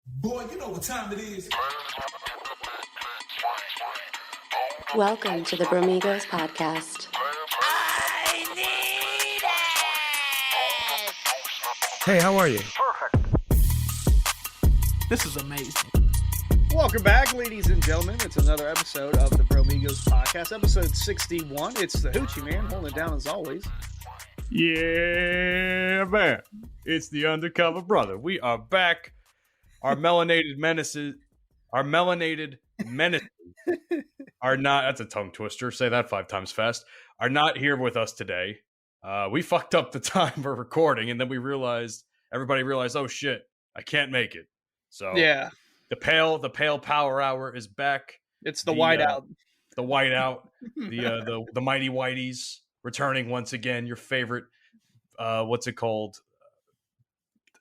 Boy, you know what time it is. Welcome to the Bromigos podcast. I need it! Hey, how are you? This is amazing. Welcome back, ladies and gentlemen. It's another episode of the Bromigos podcast, episode 61. It's the Hoochieman holding it down as always. Yeah, man. It's the Undercover Brotha. We are back. Our melanated menaces are not, that's a tongue twister. Say that 5 times fast. Are not here with us today. We fucked up the time for recording, and then everybody realized, oh shit, I can't make it. So Yeah, the pale power hour is back. it's the whiteout. The whiteout, the Mighty Whiteys returning once again. Your favorite, what's it called?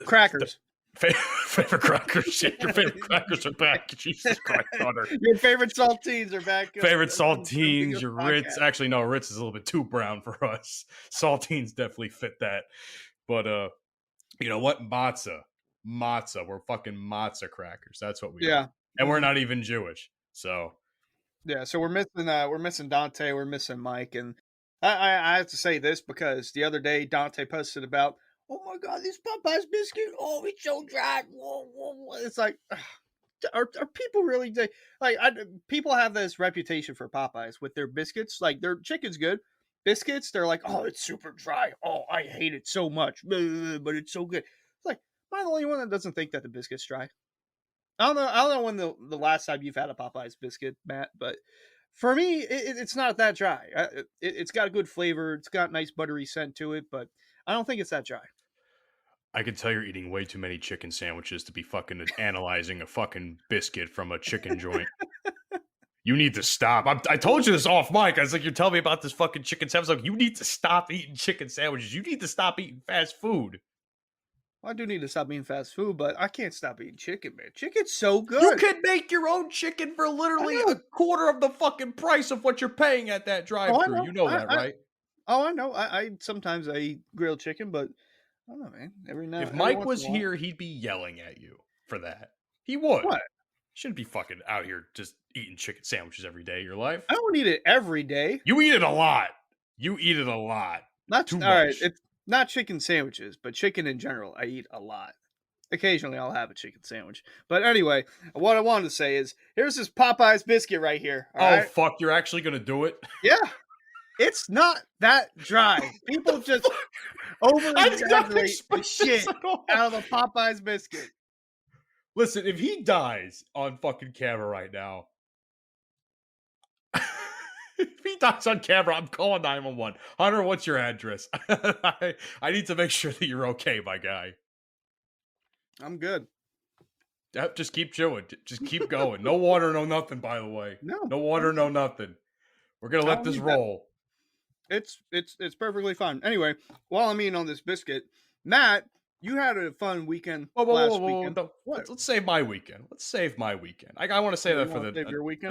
Crackers. Favorite crackers. Shit, your favorite crackers are back. Jesus Christ, Hunter. Your favorite saltines are back. Favorite saltines, your Ritz. Actually, no, Ritz is a little bit too brown for us. Saltines definitely fit that. But you know what? Matzah. We're fucking matzah crackers. That's what we are. And we're not even Jewish. So yeah, so we're missing Dante, we're missing Mike, and I have to say this because the other day Dante posted about, oh my god, this Popeye's biscuit, oh, it's so dry. Whoa, whoa, whoa. It's like, are people really people have this reputation for Popeyes with their biscuits. Like, their chicken's good, biscuits, they're like, oh, it's super dry. Oh, I hate it so much, but it's so good. It's like, am I the only one that doesn't think that the biscuit's dry? I don't know when the last time you've had a Popeyes biscuit, Matt, but for me, it's not that dry. It's got a good flavor. It's got nice buttery scent to it, but I don't think it's that dry. I can tell you're eating way too many chicken sandwiches to be fucking analyzing a fucking biscuit from a chicken joint. You need to stop. I told you this off mic. I was like, you're telling me about this fucking chicken sandwich. I was like, you need to stop eating chicken sandwiches. You need to stop eating fast food. Well, I do need to stop eating fast food, but I can't stop eating chicken, man. Chicken's so good. You can make your own chicken for literally a quarter of the fucking price of what you're paying at that drive-thru. You know that, right? I know. I sometimes I eat grilled chicken, but I don't know, man. If Mike was here, he'd be yelling at you for that. He would. What? You shouldn't be fucking out here just eating chicken sandwiches every day of your life. I don't eat it every day. You eat it a lot. Not too much. All right, it's not chicken sandwiches, but chicken in general, I eat a lot. Occasionally, I'll have a chicken sandwich. But anyway, what I wanted to say is, here's this Popeye's biscuit right here. Right? Fuck, you're actually going to do it? Yeah. It's not that dry. People just over-exaggerate the shit out of a Popeye's biscuit. Listen, if he dies on fucking camera right now, if he dies on camera, I'm calling 911. Hunter, what's your address? I need to make sure that you're okay, my guy. I'm good. Yep, just keep chewing. Just keep going. No water, no nothing, by the way. No water, no nothing. We're going to let this roll. It's perfectly fine. Anyway, while I'm eating on this biscuit, Matt, you had a fun weekend last weekend. Let's save my weekend. I want to say that for the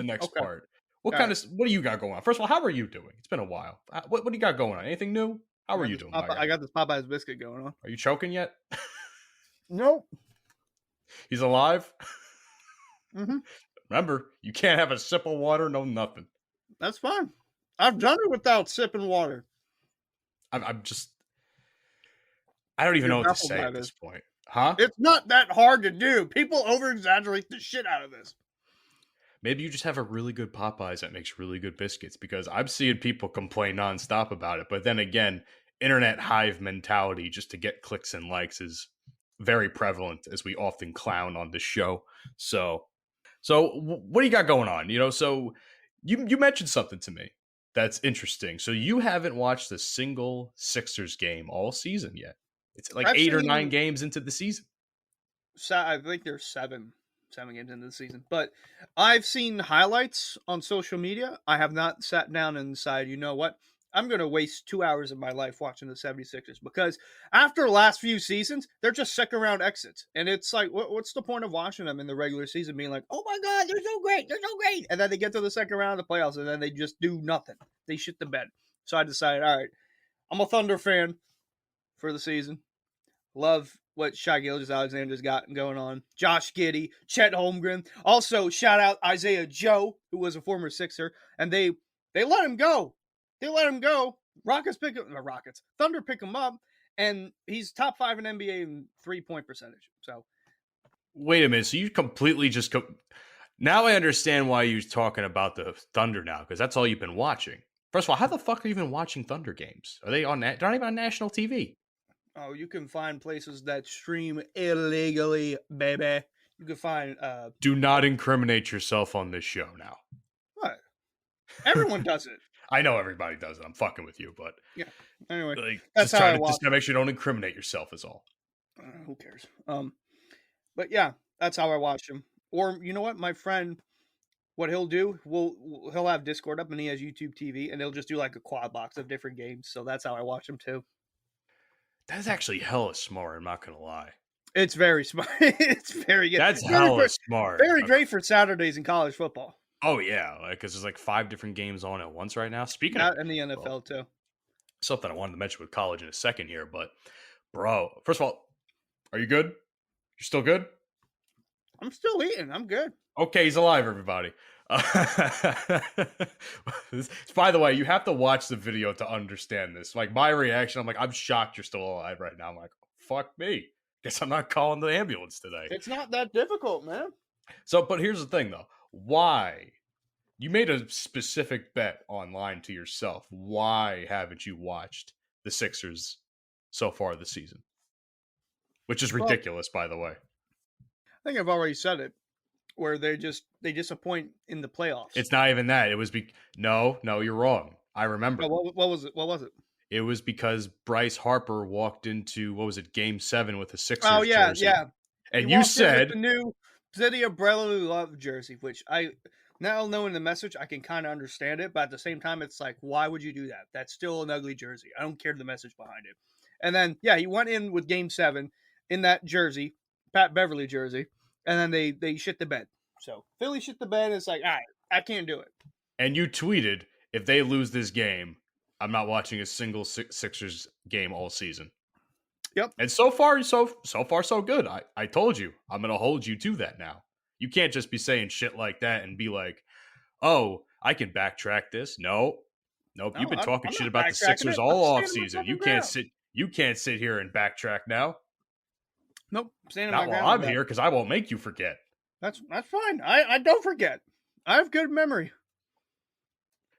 next part. What do you got going on? First of all, how are you doing? It's been a while. What do you got going on? Anything new? How are you doing? I got this Popeye's biscuit going on. Are you choking yet? Nope. He's alive? Mm-hmm. Remember, you can't have a sip of water, no nothing. That's fine. I've done it without sipping water. I don't even know what to say at this point. Huh? It's not that hard to do. People over-exaggerate the shit out of this. Maybe you just have a really good Popeyes that makes really good biscuits, because I'm seeing people complain nonstop about it. But then again, internet hive mentality just to get clicks and likes is very prevalent, as we often clown on this show. So what do you got going on? You know, so you mentioned something to me that's interesting. So you haven't watched a single Sixers game all season yet. It's like 8 or 9 games into the season. I think there's 7 games into the season. But I've seen highlights on social media. I have not sat down and decided, you know what? I'm going to waste 2 hours of my life watching the 76ers, because after the last few seasons, they're just second round exits. And it's like, what's the point of watching them in the regular season being like, oh my God, they're so great. And then they get to the second round of the playoffs and then they just do nothing. They shit the bed. So I decided, all right, I'm a Thunder fan for the season. Love what Shai Gilgeous-Alexander's got going on. Josh Giddey, Chet Holmgren. Also, shout out Isaiah Joe, who was a former Sixer, and they let him go. They let him go. Thunder pick him up, and he's top 5 in NBA in 3-point percentage. So, wait a minute. So you completely just now I understand why you're talking about the Thunder now, because that's all you've been watching. First of all, how the fuck are you even watching Thunder games? Are they on? They're not even on national TV. Oh, you can find places that stream illegally, baby. You can find. Do not incriminate yourself on this show now. What? Everyone does it. I know everybody does it. I'm fucking with you, but yeah. Anyway, like, that's just how I trying to watch. just make sure you don't incriminate yourself is all. Who cares? But yeah, that's how I watch him. Or you know what, my friend, what he'll do, he'll have Discord up and he has YouTube TV, and he'll just do like a quad box of different games. So that's how I watch him too. That's actually hella smart. I'm not gonna lie. It's very smart. It's very good. That's hella smart. Very great for Saturdays in college football. Oh yeah, because there's like 5 different games on at once right now. Speaking of, and the NFL too. Something I wanted to mention with college in a second here, but bro, first of all, are you good? You're still good? I'm still eating. I'm good. Okay, he's alive, everybody. By the way, you have to watch the video to understand this. Like my reaction, I'm like, I'm shocked you're still alive right now. I'm like, fuck me. Guess I'm not calling the ambulance today. It's not that difficult, man. So, but here's the thing though. Why? You made a specific bet online to yourself. Why haven't you watched the Sixers so far this season? Which is ridiculous, by the way. I think I've already said it, where they disappoint in the playoffs. It's not even that. It was no, you're wrong. I remember. Oh, what was it? What was it? It was because Bryce Harper walked into Game 7 with a Sixers jersey. Yeah. And you said the new City of Brotherly Love jersey, which I now knowing the message, I can kind of understand it, but at the same time, it's like, why would you do that? That's still an ugly jersey. I don't care the message behind it. And then, yeah, he went in with Game 7 in that jersey, Pat Beverly jersey, and then they shit the bed. So Philly shit the bed, and it's like, all right, I can't do it. And you tweeted, if they lose this game, I'm not watching a single Sixers game all season. Yep. And so far, so good. I told you, I'm going to hold you to that now. You can't just be saying shit like that and be like, oh, I can backtrack this. Nope. You've been talking shit about the Sixers all off season. You can't sit here and backtrack now. Nope. Not while I'm here, because I won't make you forget. That's fine. I don't forget. I have good memory.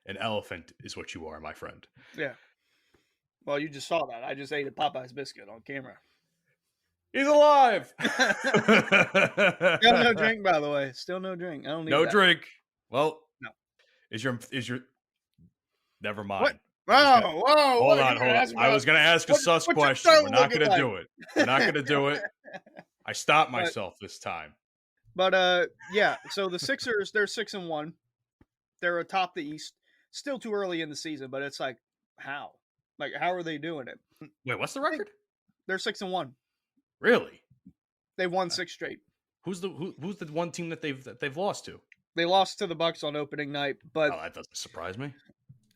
An elephant is what you are, my friend. Yeah. Well, you just saw that. I just ate a Popeye's biscuit on camera. He's alive. Still no drink, by the way. Still no drink. I don't need no that. drink. Well, no. Is your? Never mind. What? Whoa! Hold on. I was going to ask a sus question. We're not going to do it. We're not going to do it. I stopped myself this time. But yeah. So the Sixers, they're 6-1. They're atop the East. Still too early in the season, but it's like, how? Like, how are they doing it? Wait, what's the record? They're 6-1. Really? They've won 6 straight. Who's the one team that they've lost to? They lost to the Bucks on opening night, but that doesn't surprise me.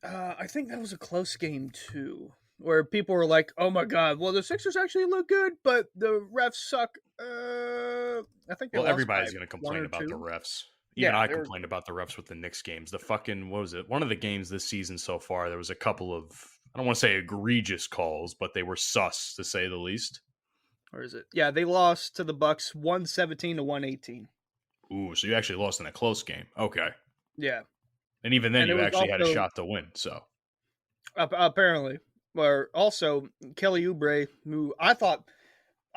I think that was a close game too, where people were like, "Oh my god, well the Sixers actually look good, but the refs suck." I think. Everybody's going to complain about the refs. Even I complained about the refs with the Knicks games. The fucking, what was it? One of the games this season so far, there was a couple of, I don't want to say egregious calls, but they were sus, to say the least. Or is it? Yeah, they lost to the Bucks 117 to 118. Ooh, so you actually lost in a close game. Okay. Yeah. And even then, you actually had a shot to win, so. Apparently. Or also, Kelly Oubre, who I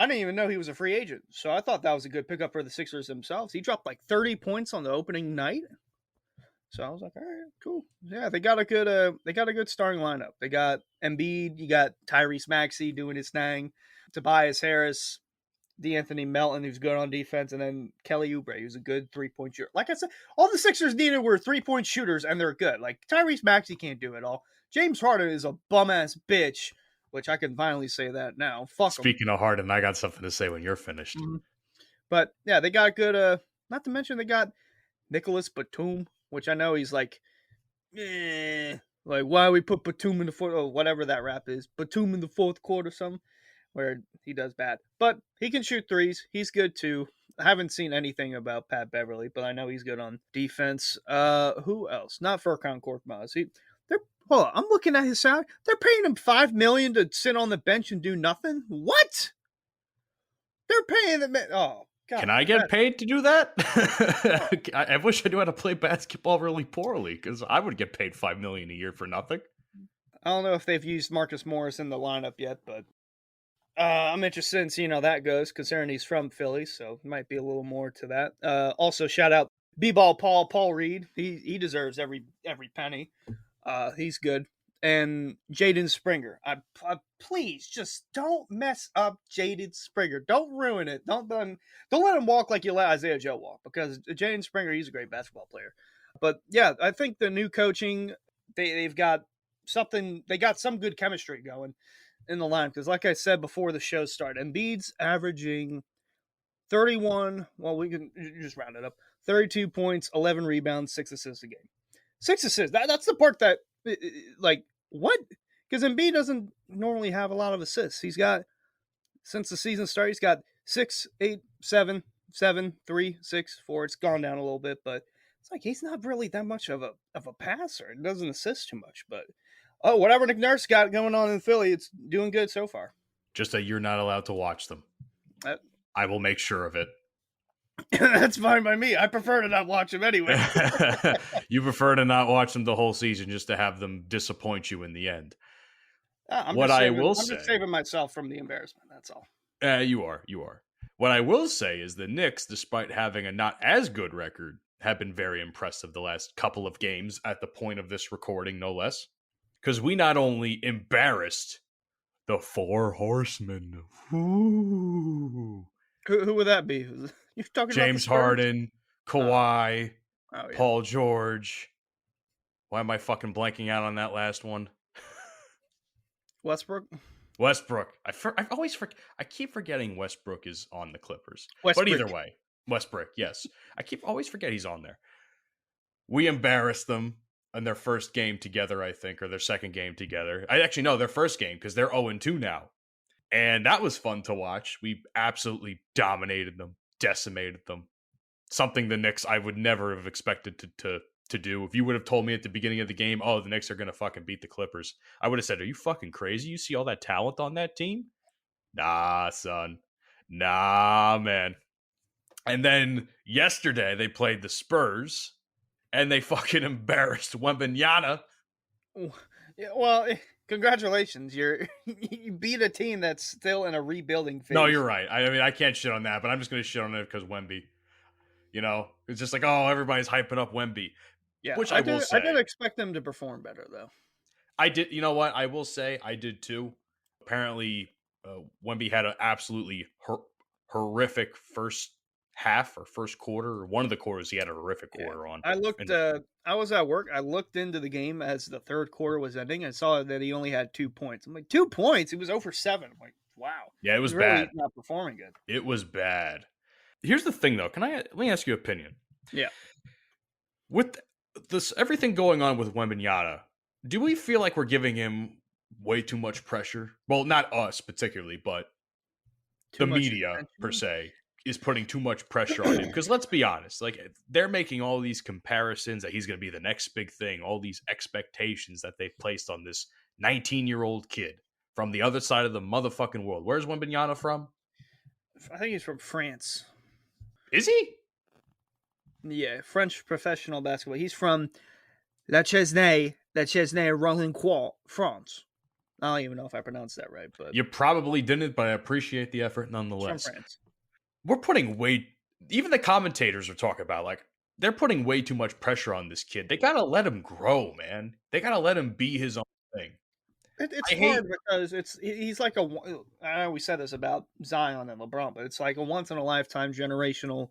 didn't even know he was a free agent. So I thought that was a good pickup for the Sixers themselves. He dropped like 30 points on the opening night. So I was like, all right, cool. Yeah, they got a good starting lineup. They got Embiid, you got Tyrese Maxey doing his thing, Tobias Harris, DeAnthony Melton, who's good on defense, and then Kelly Oubre, who's a good 3-point shooter. Like I said, all the Sixers needed were 3-point shooters, and they're good. Like Tyrese Maxey can't do it all. James Harden is a bum-ass bitch, which I can finally say that now. Fuck him. Speaking of Harden, I got something to say when you're finished. Mm-hmm. But yeah, they got good. Not to mention they got Nicholas Batum, which I know he's like, like why we put Batum in the fourth, or whatever that rap is, Batum in the fourth quarter, or something. where he does bad. But he can shoot threes. He's good too. I haven't seen anything about Pat Beverly, but I know he's good on defense. Who else? Not Furkan Korkmaz. Hold on, I'm looking at his salary. They're paying him $5 million to sit on the bench and do nothing. What? They're paying the man. Oh God! Can I get paid to do that? I wish I knew how to play basketball really poorly, because I would get paid $5 million a year for nothing. I don't know if they've used Marcus Morris in the lineup yet, but I'm interested in seeing how that goes, considering he's from Philly, so might be a little more to that. Also, shout out B-ball Paul Reed. He deserves every penny. He's good. And Jaden Springer. I please just don't mess up Jaden Springer. Don't ruin it. Don't let him walk like you let Isaiah Joe walk, because Jaden Springer, he's a great basketball player. But yeah, I think the new coaching, they've got something. They got some good chemistry going in the line, because like I said before the show started, Embiid's averaging 31. Well, we can just round it up. 32 points, 11 rebounds, 6 assists a game. 6 assists. That's the part that, like, what? Because Embiid doesn't normally have a lot of assists. He's got, since the season started, he's got 6, 8, 7, 7, 3, 6, 4. It's gone down a little bit, but it's like he's not really that much of a passer. It doesn't assist too much, but whatever Nick Nurse got going on in Philly, it's doing good so far. Just that you're not allowed to watch them. I will make sure of it. That's fine by me. I prefer to not watch them anyway. You prefer to not watch them the whole season, just to have them disappoint you in the end. I'm just saving myself from the embarrassment. That's all. You are. What I will say is the Knicks, despite having a not as good record, have been very impressive the last couple of games at the point of this recording, no less. Because we not only embarrassed the Four Horsemen. Ooh. Who would that be? You're talking James about Harden, Kawhi, yeah. Paul George. Why am I fucking blanking out on that last one? Westbrook. I always forget. I keep forgetting Westbrook is on the Clippers. Westbrook. But either way, Westbrook, yes. I always forget he's on there. We embarrassed them in their first game together, I think, or their second game together. I actually know their first game, because they're 0-2 now. And that was fun to watch. We absolutely dominated them, decimated them. Something the Knicks I would never have expected to do. If you would have told me at the beginning of the game, the Knicks are going to fucking beat the Clippers, I would have said, are you fucking crazy? You see all that talent on that team? Nah, son. Nah, man. And then yesterday they played the Spurs, and they fucking embarrassed Wembanyama. Yeah, well, congratulations. You beat a team that's still in a rebuilding phase. No, you're right. I mean, I can't shit on that, but I'm just going to shit on it because Wemby. You know, it's just like, everybody's hyping up Wemby. Yeah, which I will say. I did expect them to perform better, though. I did. You know what? I will say I did too. Apparently, Wemby had an absolutely horrific first half or first quarter, or one of the quarters. He had a horrific quarter on. I looked. I was at work. I looked into the game as the third quarter was ending. I saw that he only had 2 points. I'm like, 2 points? He was 0-7. I'm like, wow. Yeah, it was really bad. Not performing good. It was bad. Here's the thing, though. Let me ask you an opinion? Yeah. With this everything going on with Wembanyama, do we feel like we're giving him way too much pressure? Well, not us particularly, but the media per se is putting too much pressure on him. Because let's be honest, like, they're making all these comparisons that he's going to be the next big thing, all these expectations that they've placed on this 19-year-old kid from the other side of the motherfucking world. Where's Wembanyama from? I think he's from France. Is he? Yeah, French professional basketball. He's from La Chesnay, Rollincourt, France. I don't even know if I pronounced that right, but you probably didn't, but I appreciate the effort nonetheless. From France. We're putting even the commentators are talking about, like, they're putting way too much pressure on this kid. They gotta let him grow, man. They gotta let him be his own thing. It's hard because he's like I know we said this about Zion and LeBron, but it's like a once in a lifetime generational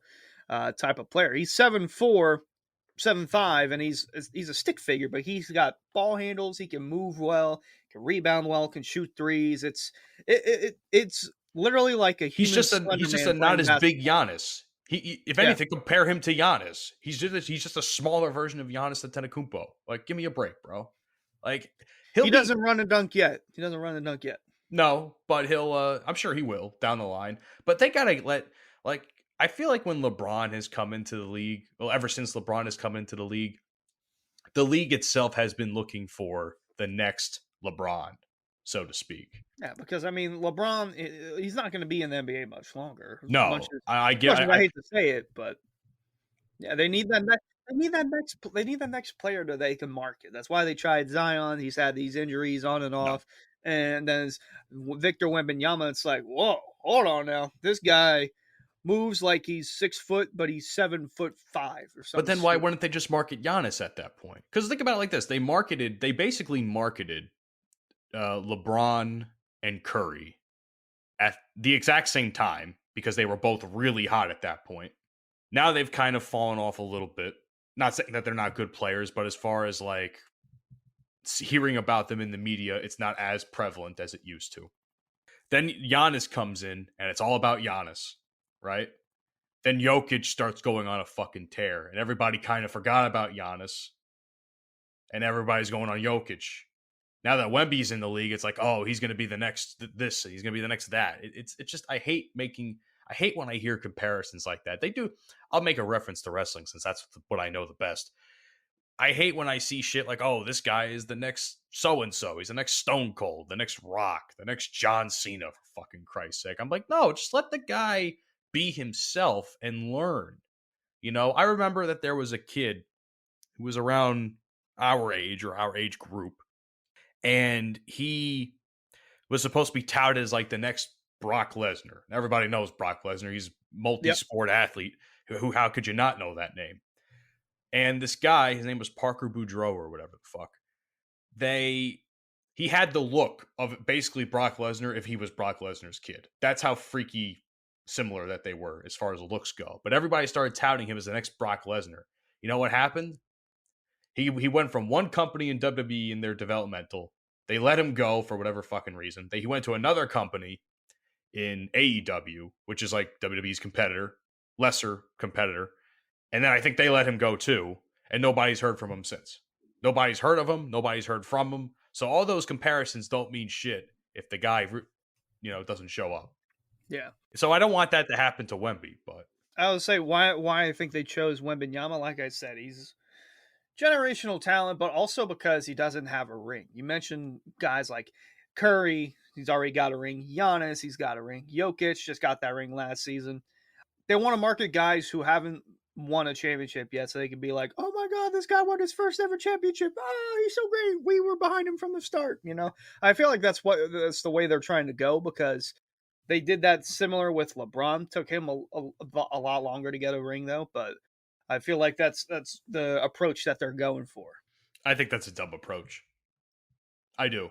type of player. He's 7'4", 7'5", and he's a stick figure, but he's got ball handles. He can move well, can rebound well, can shoot threes. It's literally like a human. He's just not as big Giannis. If anything, compare him to Giannis. He's just a smaller version of Giannis Antetokounmpo. Like, give me a break, bro. Like, he doesn't run and dunk yet. No, but he'll. I'm sure he will down the line. But they gotta let. Like, I feel like when LeBron has come into the league, well, ever since LeBron has come into the league itself has been looking for the next LeBron, so to speak. Yeah, because I mean, LeBron, he's not going to be in the NBA much longer. No, I As much get. as I hate to say it, but yeah, they need that. They need that next. They need that next player that they can market. That's why they tried Zion. He's had these injuries on and No. off, and then Victor Wembanyama. It's like, whoa, hold on now. This guy moves like he's 6 foot, but he's 7'5" or something. But then why wouldn't they just market Giannis at that point? Because think about it like this: they basically marketed LeBron and Curry at the exact same time because they were both really hot at that point. Now they've kind of fallen off a little bit. Not saying that they're not good players, but as far as like hearing about them in the media, it's not as prevalent as it used to. Then Giannis comes in, and it's all about Giannis, right? Then Jokic starts going on a fucking tear, and everybody kind of forgot about Giannis, and everybody's going on Jokic. Now that Wemby's in the league, it's like, oh, he's going to be the next this, he's going to be the next that. It's just I hate when I hear comparisons like that. They do. I'll make a reference to wrestling since that's what I know the best. I hate when I see shit like, oh, this guy is the next so-and-so. He's the next Stone Cold, the next Rock, the next John Cena, for fucking Christ's sake. I'm like, no, just let the guy be himself and learn. You know, I remember that there was a kid who was around our age or our age group, and he was supposed to be touted as like the next Brock Lesnar. Everybody knows Brock Lesnar. He's a multi-sport athlete. Who? How could you not know that name? And this guy, his name was Parker Boudreaux or whatever the fuck. He had the look of basically Brock Lesnar if he was Brock Lesnar's kid. That's how freaky similar that they were as far as looks go. But everybody started touting him as the next Brock Lesnar. You know what happened? He went from one company in WWE in their developmental. They let him go for whatever fucking reason. He went to another company in AEW, which is like WWE's competitor, lesser competitor. And then I think they let him go too. And nobody's heard from him since. Nobody's heard of him. Nobody's heard from him. So all those comparisons don't mean shit if the guy, doesn't show up. Yeah. So I don't want that to happen to Wemby, but I would say why I think they chose Wembanyama. Like I said, he's generational talent, but also because he doesn't have a ring. You mentioned guys like Curry, he's already got a ring. Giannis, he's got a ring. Jokic just got that ring last season. They want to market guys who haven't won a championship yet, so they can be like, oh my God, this guy won his first ever championship. Oh, he's so great. We were behind him from the start. I feel like that's the way they're trying to go, because they did that similar with LeBron. Took him a lot longer to get a ring though, but I feel like that's the approach that they're going for. I think that's a dumb approach. I do.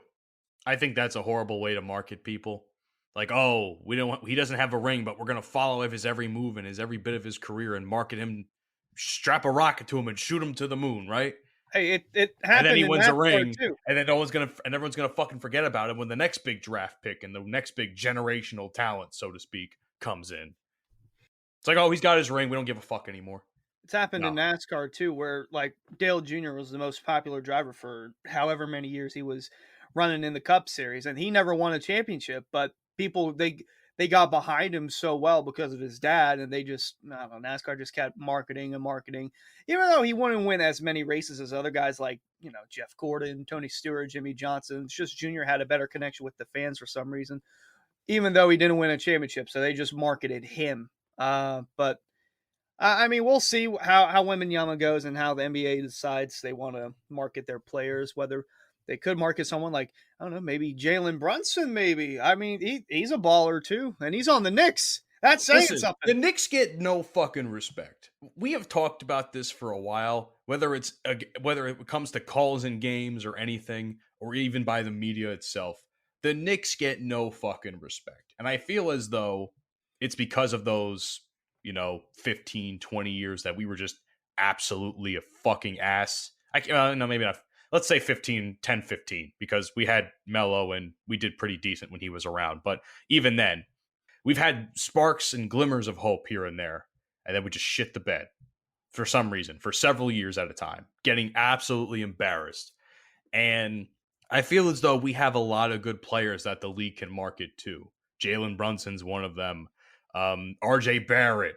I think that's a horrible way to market people. Like, oh, he doesn't have a ring, but we're going to follow his every move and every bit of his career and market him, strap a rocket to him and shoot him to the moon, right? Hey, it happened. And then he wins a ring, too. and then everyone's gonna fucking forget about him when the next big draft pick and the next big generational talent, so to speak, comes in. It's like, oh, he's got his ring. We don't give a fuck anymore. It's happened in NASCAR too, where like Dale Jr. was the most popular driver for however many years he was running in the Cup Series, and he never won a championship, but people they got behind him so well because of his dad, and they just, I don't know, NASCAR just kept marketing and marketing, even though he wouldn't win as many races as other guys like, Jeff Gordon, Tony Stewart, Jimmy Johnson. It's just Junior had a better connection with the fans for some reason, even though he didn't win a championship, so they just marketed him. But I mean, we'll see how Wembanyama goes and how the NBA decides they want to market their players, whether they could market someone like, I don't know, maybe Jalen Brunson, maybe. I mean, he's a baller too, and he's on the Knicks. That's saying something. The Knicks get no fucking respect. We have talked about this for a while, whether it comes to calls in games or anything, or even by the media itself. The Knicks get no fucking respect. And I feel as though it's because of those, 15, 20 years that we were just absolutely a fucking ass. No, maybe not. Let's say 10, 15, because we had Melo and we did pretty decent when he was around. But even then, we've had sparks and glimmers of hope here and there, and then we just shit the bed for some reason, for several years at a time, getting absolutely embarrassed. And I feel as though we have a lot of good players that the league can market to. Jalen Brunson's one of them. RJ Barrett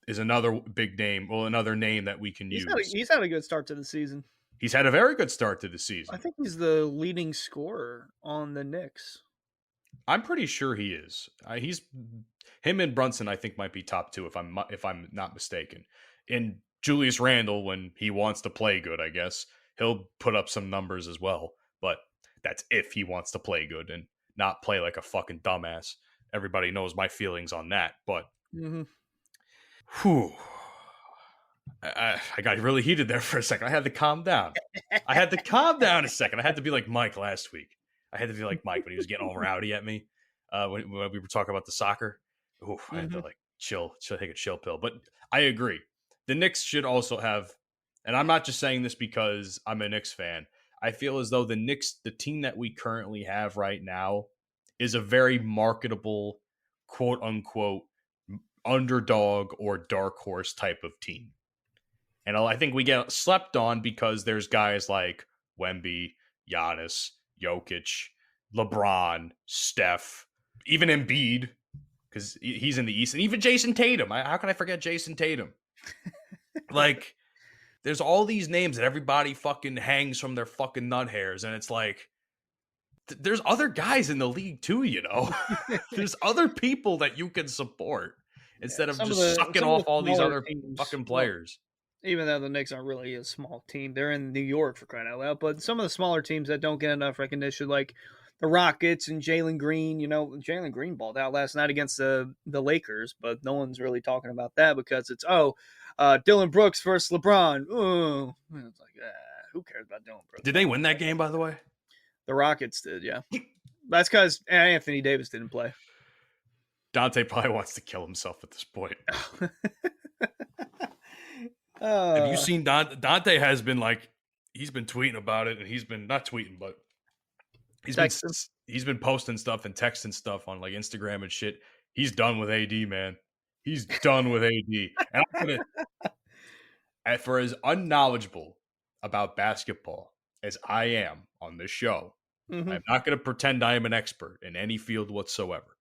is another big name. Well, another name that we can use. He's had a good start to the season. He's had a very good start to the I season. think he's the leading scorer on the Knicks. I'm pretty sure he is. He's him and Brunson. I think might be top two if I'm not mistaken. And Julius Randle, when he wants to play good, I guess he'll put up some numbers as well. But that's if he wants to play good and not play like a fucking dumbass. Everybody knows my feelings on that. But whew. I got really heated there for a second. I had to calm down. I had to calm down a second. I had to be like Mike last week. I had to be like Mike when he was getting all rowdy at me when we were talking about the soccer. Oof, I had to like chill, take a chill pill. But I agree. The Knicks should also have, and I'm not just saying this because I'm a Knicks fan. I feel as though the Knicks, the team that we currently have right now, is a very marketable, quote unquote, underdog or dark horse type of team. And I think we get slept on because there's guys like Wemby, Giannis, Jokic, LeBron, Steph, even Embiid, because he's in the East, and even Jason Tatum. How can I forget Jason Tatum? Like, there's all these names that everybody fucking hangs from their fucking nut hairs, and it's like, there's other guys in the league too, you know? There's other people that you can support instead of just sucking off all these other fucking players. Even though the Knicks aren't really a small team, they're in New York for crying out loud. But some of the smaller teams that don't get enough recognition, like the Rockets and Jalen Green, Jalen Green balled out last night against the Lakers, but no one's really talking about that because it's, Dylan Brooks versus LeBron. Oh, it's like, who cares about Dylan Brooks? Did they win that game, by the way? The Rockets did, yeah. That's because Anthony Davis didn't play. Dante probably wants to kill himself at this point. Have you seen Dante has been like, he's been tweeting about it, and he's been not tweeting, but he's been posting stuff and texting stuff on like Instagram and shit. He's done with AD, man. He's done with AD. And for as unknowledgeable about basketball as I am on this show, I'm not going to pretend I am an expert in any field whatsoever.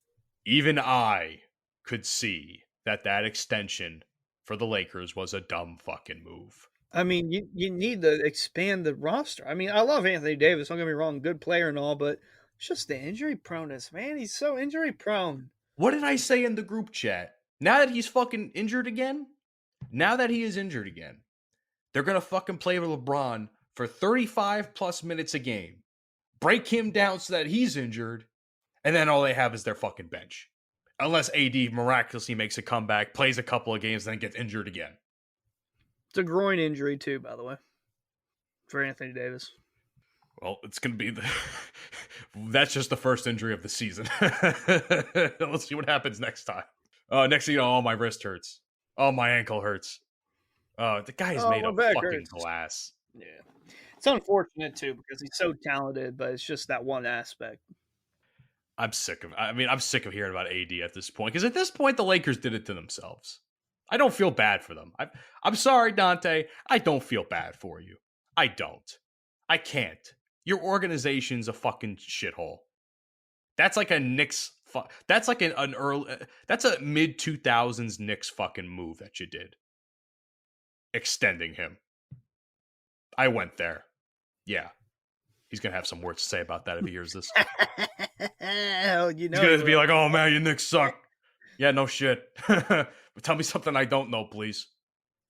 Even I could see that extension for the Lakers was a dumb fucking move. I mean, you need to expand the roster. I mean, I love Anthony Davis. Don't get me wrong, good player and all, but it's just the injury proneness, man. He's so injury prone. What did I say in the group chat? Now that he's fucking injured again, they're going to fucking play with LeBron for 35 plus minutes a game, break him down so that he's injured, and then all they have is their fucking bench. Unless AD miraculously makes a comeback, plays a couple of games, then gets injured again. It's a groin injury too, by the way, for Anthony Davis. Well, it's going to be that's just the first injury of the season. Let's see what happens next time. Next thing you know, my wrist hurts. Oh, my ankle hurts. The guy's made of fucking glass. Yeah. It's unfortunate too because he's so talented, but it's just that one aspect. I'm sick of hearing about AD at this point, because at this point the Lakers did it to themselves. I don't feel bad for them. I'm sorry, Dante. I don't feel bad for you. I don't. I can't. Your organization's a fucking shithole. That's like a Knicks. That's like an early. That's a mid 2000s Knicks fucking move that you did. Extending him. I went there. Yeah. He's going to have some words to say about that if he hears this. He's going to be like, oh, man, you Knicks suck. Yeah, no shit. But tell me something I don't know, please.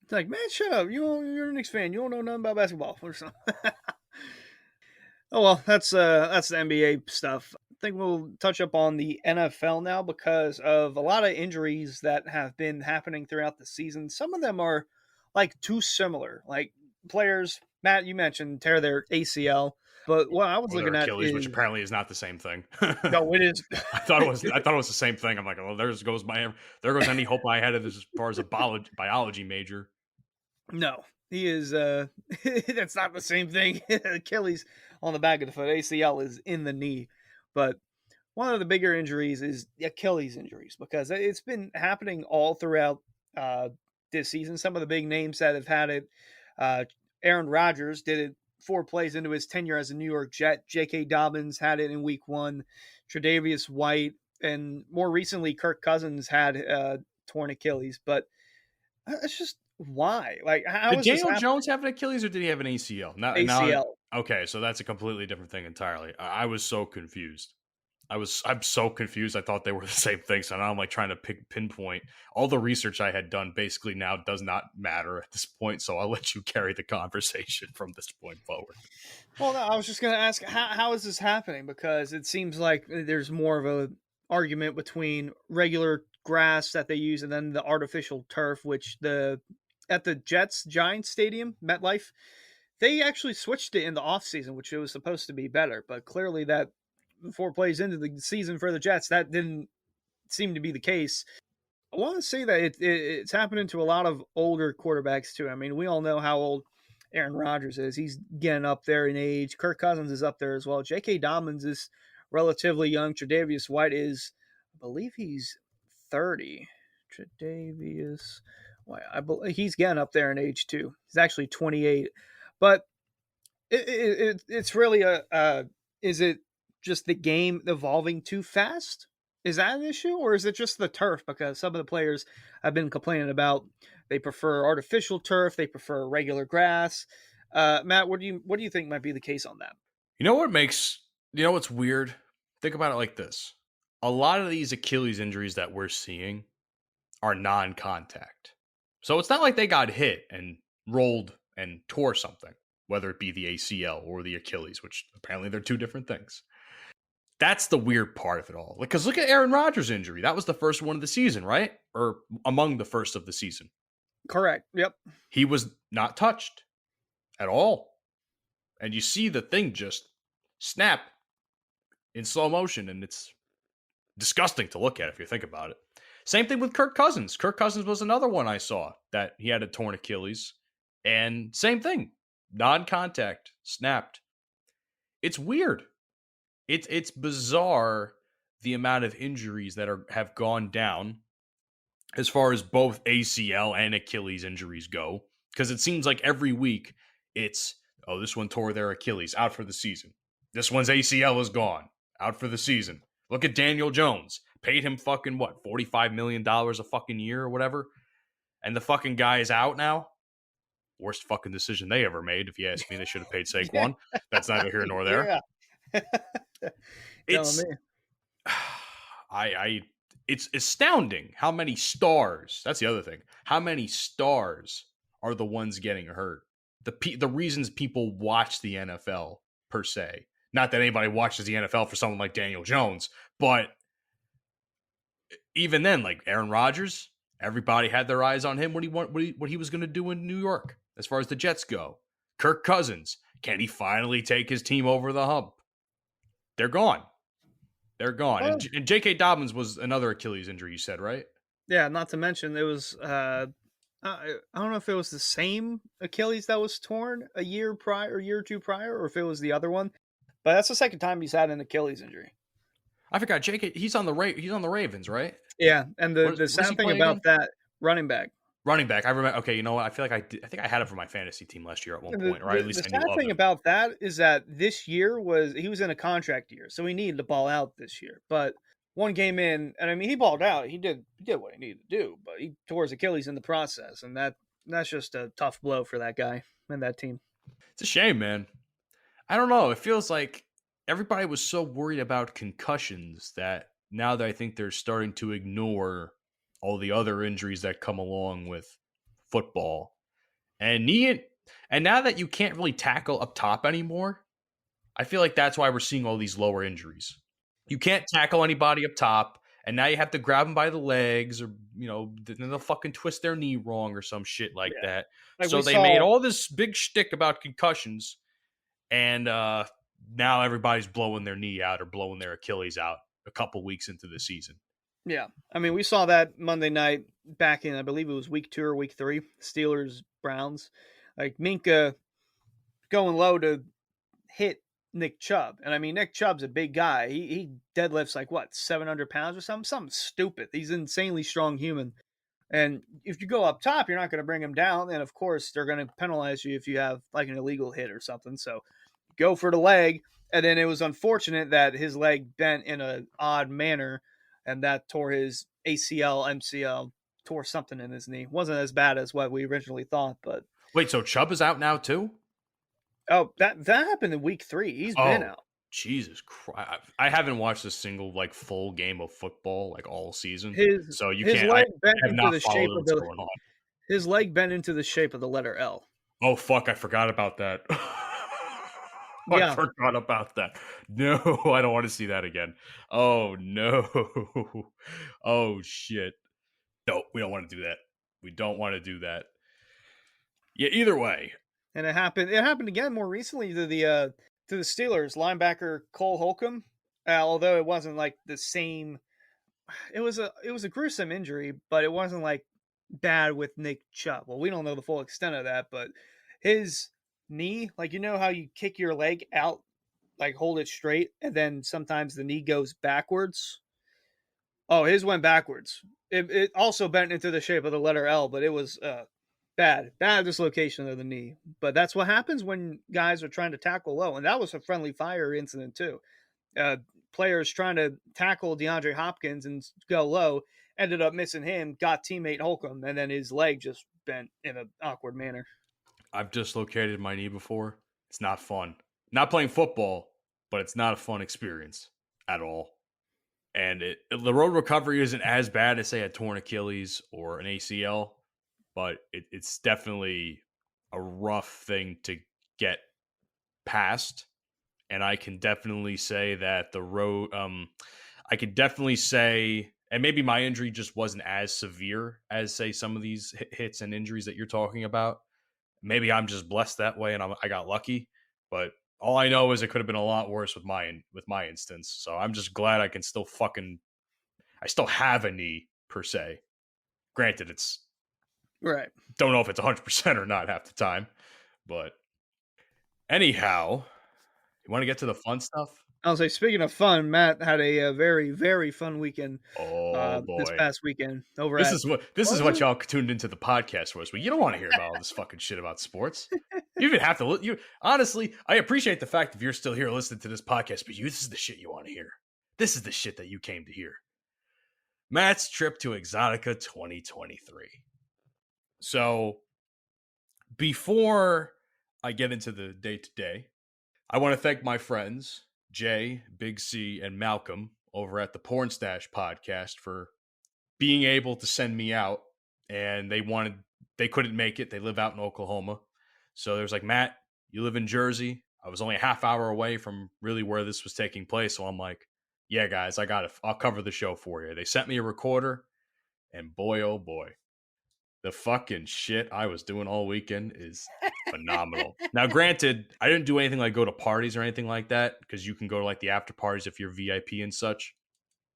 It's like, man, shut up. You're a Knicks fan. You don't know nothing about basketball or something. Oh, well, that's the NBA stuff. I think we'll touch up on the NFL now because of a lot of injuries that have been happening throughout the season. Some of them are like too similar. Like players, Matt, you mentioned tear their ACL. But what I was looking at Achilles, which apparently is not the same thing. No, it is. I thought it was the same thing. I'm like, well, there goes any hope I had as far as a biology major. No, he is. That's not the same thing. Achilles on the back of the foot. ACL is in the knee. But one of the bigger injuries is the Achilles injuries because it's been happening all throughout this season. Some of the big names that have had it. Aaron Rodgers did it 4 plays into his tenure as a New York Jet. J.K. Dobbins had it in week 1. Tre'Davious White, and more recently, Kirk Cousins had torn Achilles. But it's just why? Like, how Did is this Daniel happening? Jones have an Achilles or did he have an ACL? Now, ACL. okay, so that's a completely different thing entirely. I was so confused. I'm so confused. I thought they were the same thing. So now I'm like trying to pinpoint. All the research I had done basically now does not matter at this point. So I'll let you carry the conversation from this point forward. Well, no, I was just going to ask, how is this happening? Because it seems like there's more of a argument between regular grass that they use and then the artificial turf, which at the Jets Giants Stadium, MetLife, they actually switched it in the offseason, which it was supposed to be better. But clearly that 4 plays into the season for the Jets, that didn't seem to be the case. I want to say that it's happening to a lot of older quarterbacks too. I mean, we all know how old Aaron Rodgers is. He's getting up there in age. Kirk Cousins is up there as well. J.K. Dobbins is relatively young. Tre'Davious White is, I believe he's 30. Tre'Davious White, I believe he's getting up there in age too. He's actually 28. But it's really is it just the game evolving too fast? Is that an issue, or is it just the turf? Because some of the players have been complaining about they prefer artificial turf, they prefer regular grass. Matt, what do you think might be the case on that? You know what's weird? Think about it like this. A lot of these Achilles injuries that we're seeing are non-contact. So it's not like they got hit and rolled and tore something, whether it be the ACL or the Achilles, which apparently they're two different things. That's the weird part of it all. Because look at Aaron Rodgers' injury. That was the first one of the season, right? Or among the first of the season. Correct. Yep. He was not touched at all. And you see the thing just snap in slow motion, and it's disgusting to look at if you think about it. Same thing with Kirk Cousins. Kirk Cousins was another one I saw that he had a torn Achilles. And same thing. Non-contact. Snapped. It's weird. It's bizarre the amount of injuries that have gone down as far as both ACL and Achilles injuries go. Because it seems like every week it's, oh, this one tore their Achilles, out for the season. This one's ACL is gone, out for the season. Look at Daniel Jones. Paid him fucking, what, $45 million a fucking year or whatever? And the fucking guy is out now? Worst fucking decision they ever made. If you ask me, they should have paid Saquon. That's neither here nor there. Yeah. It's it's astounding how many stars. That's the other thing. How many stars are the ones getting hurt? The reasons people watch the NFL per se. Not that anybody watches the NFL for someone like Daniel Jones, but even then, like Aaron Rodgers, everybody had their eyes on him what he was going to do in New York as far as the Jets go. Kirk Cousins, can he finally take his team over the hump? They're gone. They're gone. Well, and J.K. Dobbins was another Achilles injury, you said, right? yeah, not to mention it was I don't know if it was the same Achilles that was torn a year or two prior, or if it was the other one. But that's the second time he's had an Achilles injury. I forgot J.K. He's on the Ravens, right? Yeah, and the sad thing about that, running back. Running back. I remember. Okay, you know what? I feel like I think I had him for my fantasy team last year at one point, or at least the I knew sad of thing him. about that is that this year he was in a contract year, so he needed to ball out this year. But one game in, and I mean he balled out. He did what he needed to do, but he tore his Achilles in the process, and that's just a tough blow for that guy and that team. It's a shame, man. I don't know. It feels like everybody was so worried about concussions that now that I think they're starting to ignore all the other injuries that come along with football. And now that you can't really tackle up top anymore, I feel like that's why we're seeing all these lower injuries. You can't tackle anybody up top, and now you have to grab them by the legs, or then they'll fucking twist their knee wrong or some shit like that. Like so they made all this big shtick about concussions, and now everybody's blowing their knee out or blowing their Achilles out a couple weeks into the season. Yeah. I mean, we saw that Monday night back in, I believe it was week 2 or week 3, Steelers, Browns. Like Minka going low to hit Nick Chubb. And I mean, Nick Chubb's a big guy. He deadlifts like, 700 pounds or something? Something stupid. He's an insanely strong human. And if you go up top, you're not going to bring him down. And of course, they're going to penalize you if you have like an illegal hit or something. So go for the leg. And then it was unfortunate that his leg bent in an odd manner, and that tore his ACL, MCL, tore something in his knee. Wasn't as bad as what we originally thought, but Wait, so Chubb is out now too? oh, that happened in week 3. He's been out. Jesus Christ! I haven't watched a single like full game of football like all season, His so you his can't. I leg bent have into not the followed shape of what's the going on. his leg bent into the shape of the letter L. Oh fuck! I forgot about that. I Yeah. forgot about that. No, I don't want to see that again. Oh no. Oh shit. No, we don't want to do that. We don't want to do that. Yeah, either way. And it happened again more recently to the Steelers linebacker Cole Holcomb. Although it wasn't like the same, it was a gruesome injury, but it wasn't like bad with Nick Chubb. Well, we don't know the full extent of that, but his knee, like you know how you kick your leg out, like hold it straight, and then sometimes the knee goes backwards. Oh, his went backwards. It also bent into the shape of the letter L, but it was bad dislocation of the knee. But that's what happens when guys are trying to tackle low, and that was a friendly fire incident too. Players trying to tackle DeAndre Hopkins and go low ended up missing him, got teammate Holcomb, and then his leg just bent in an awkward manner. I've dislocated my knee before. It's not fun. Not playing football, but it's not a fun experience at all. And the road recovery isn't as bad as, say, a torn Achilles or an ACL, but it's definitely a rough thing to get past. And I can definitely say that the road, I could definitely say, and maybe my injury just wasn't as severe as, say, some of these hits and injuries that you're talking about. Maybe I'm just blessed that way and I got lucky, but all I know is it could have been a lot worse with my instance. So I'm just glad I can still I still have a knee per se. Granted, it's right. Don't know if it's 100% or not half the time, but anyhow, you want to get to the fun stuff? I'll say, speaking of fun, Matt had a very, very fun weekend. Oh This boy, past weekend over this at is what y'all tuned into the podcast for. But you don't want to hear about all this fucking shit about sports. You even have to. You honestly, I appreciate the fact if you're still here listening to this podcast, but this is the shit you want to hear. This is the shit that you came to hear. Matt's trip to Exxxotica 2023. So before I get into the day to day, I want to thank my friends Jay, Big C, and Malcolm over at the Porn Stash podcast for being able to send me out. And they couldn't make it. They live out in Oklahoma. So there's like, Matt, you live in Jersey. I was only a half hour away from really where this was taking place. So I'm like, yeah, guys, I'll cover the show for you. They sent me a recorder, and boy, oh boy, the fucking shit I was doing all weekend is phenomenal. Now, granted, I didn't do anything like go to parties or anything like that, because you can go to like the after parties if you're VIP and such.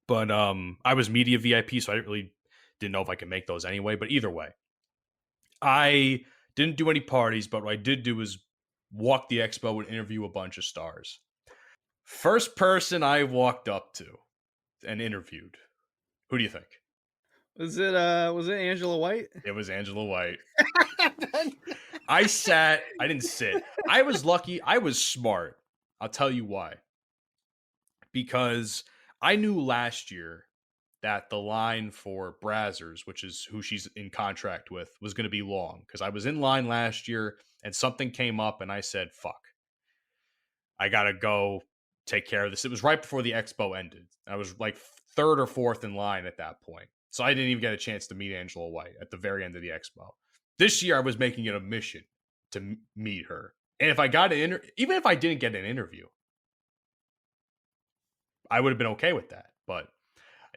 But I was media VIP, so I didn't know if I could make those anyway. But either way, I didn't do any parties, but what I did do was walk the expo and interview a bunch of stars. First person I walked up to and interviewed. Who do you think? Was it Angela White? It was Angela White. I didn't sit. I was lucky. I was smart. I'll tell you why. Because I knew last year that the line for Brazzers, which is who she's in contract with, was going to be long. Because I was in line last year and something came up and I said, fuck. I got to go take care of this. It was right before the expo ended. I was like third or fourth in line at that point. So I didn't even get a chance to meet Angela White at the very end of the expo. This year I was making it a mission to meet her. And if I got even if I didn't get an interview, I would have been okay with that. But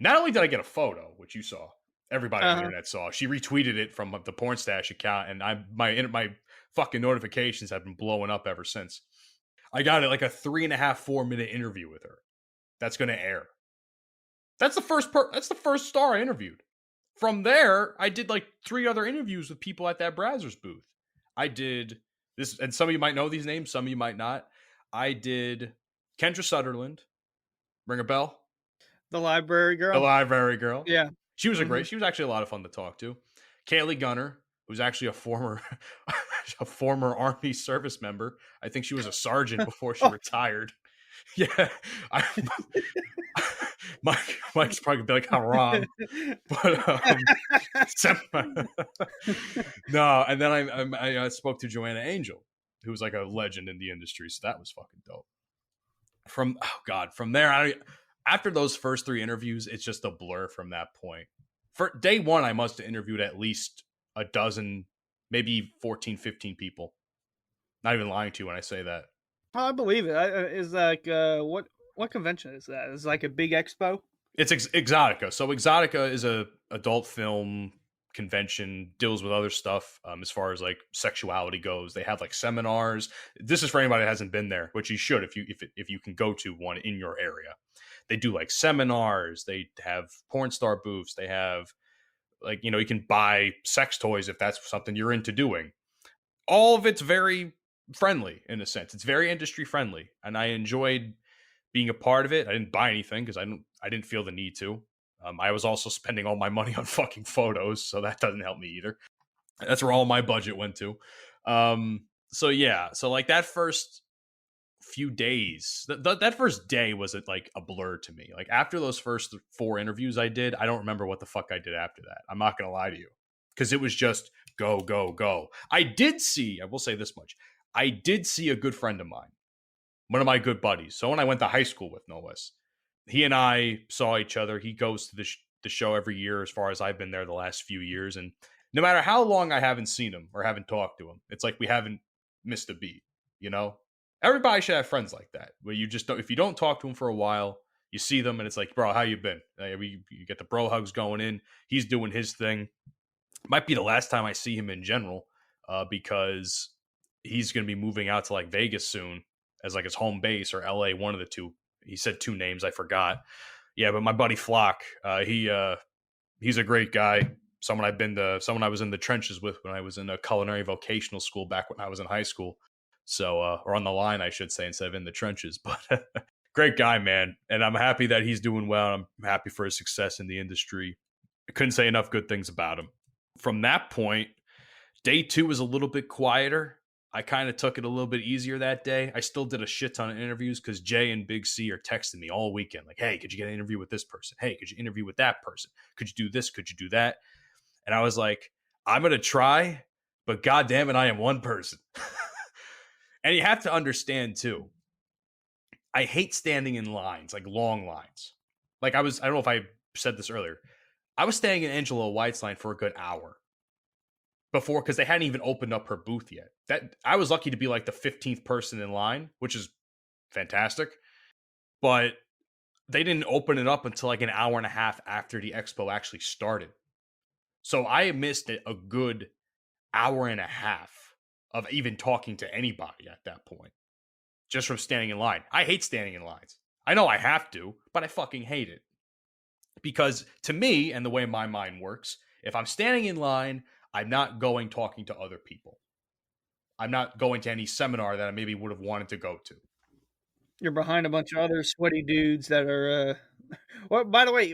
not only did I get a photo, which you saw, everybody on the internet saw, she retweeted it from the Porn Stash account, and my fucking notifications have been blowing up ever since. I got like a 3.5-4 minute interview with her. That's going to air. That's the first star I interviewed. From there, I did like 3 other interviews with people at that Brazzers booth. I did this, and some of you might know these names, some of you might not. I did Kendra Sutherland. Ring a bell? The library girl? The library girl. Yeah. She was she was actually a lot of fun to talk to. Kaylee Gunner, who's actually a former Army service member. I think she was a sergeant before she retired. Yeah, Mike's probably gonna be like, I'm wrong, but no. And then I spoke to Joanna Angel, who was like a legend in the industry, so that was fucking dope. From there, after those first 3 interviews, it's just a blur from that point. For day 1, I must have interviewed at least a dozen, maybe 14, 15 people. Not even lying to you when I say that. Oh, I believe it. Is like what convention is that? Is it like a big expo? It's Exxxotica. So Exxxotica is a adult film convention, deals with other stuff as far as like sexuality goes. They have like seminars. This is for anybody that hasn't been there, which you should if you can go to one in your area. They do like seminars. They have porn star booths. They have like, you can buy sex toys if that's something you're into doing. All of it's very friendly in a sense. It's very industry friendly, and I enjoyed being a part of it. I didn't buy anything because I didn't feel the need to. I was also spending all my money on fucking photos, so that doesn't help me either. That's where all my budget went to. So yeah, so like that first few days, that first day was like a blur to me. Like after those first 4 interviews I did, I don't remember what the fuck I did after that. I'm not gonna lie to you, because it was just go, go, go. I will say this much. I did see a good friend of mine, one of my good buddies, someone I went to high school with, no less. He and I saw each other. He goes to the show every year as far as I've been there the last few years. And no matter how long I haven't seen him or haven't talked to him, it's like we haven't missed a beat, Everybody should have friends like that, where you just don't, if you don't talk to him for a while, you see them and it's like, bro, how you been? You get the bro hugs going in. He's doing his thing. Might be the last time I see him in general, because he's going to be moving out to like Vegas soon as like his home base, or LA, one of the two. He said 2 names, I forgot. Yeah, but my buddy Flock, he's a great guy. Someone I was in the trenches with when I was in a culinary vocational school back when I was in high school. So, or on the line, I should say, instead of in the trenches. But great guy, man. And I'm happy that he's doing well. I'm happy for his success in the industry. I couldn't say enough good things about him. From that point, day 2 was a little bit quieter. I kind of took it a little bit easier that day. I still did a shit ton of interviews because Jay and Big C are texting me all weekend. Like, hey, could you get an interview with this person? Hey, could you interview with that person? Could you do this? Could you do that? And I was like, I'm going to try, but God damn it, I am one person. And you have to understand too, I hate standing in lines, like long lines. Like I don't know if I said this earlier. I was standing in Angela White's line for a good hour before, because they hadn't even opened up her booth yet. That I was lucky to be like the 15th person in line, which is fantastic. But they didn't open it up until like an hour and a half after the expo actually started. So I missed a good hour and a half of even talking to anybody at that point, just from standing in line. I hate standing in lines. I know I have to, but I fucking hate it. Because to me, and the way my mind works, if I'm standing in line, I'm not going talking to other people. I'm not going to any seminar that I maybe would have wanted to go to. You're behind a bunch of other sweaty dudes that are. Well, by the way,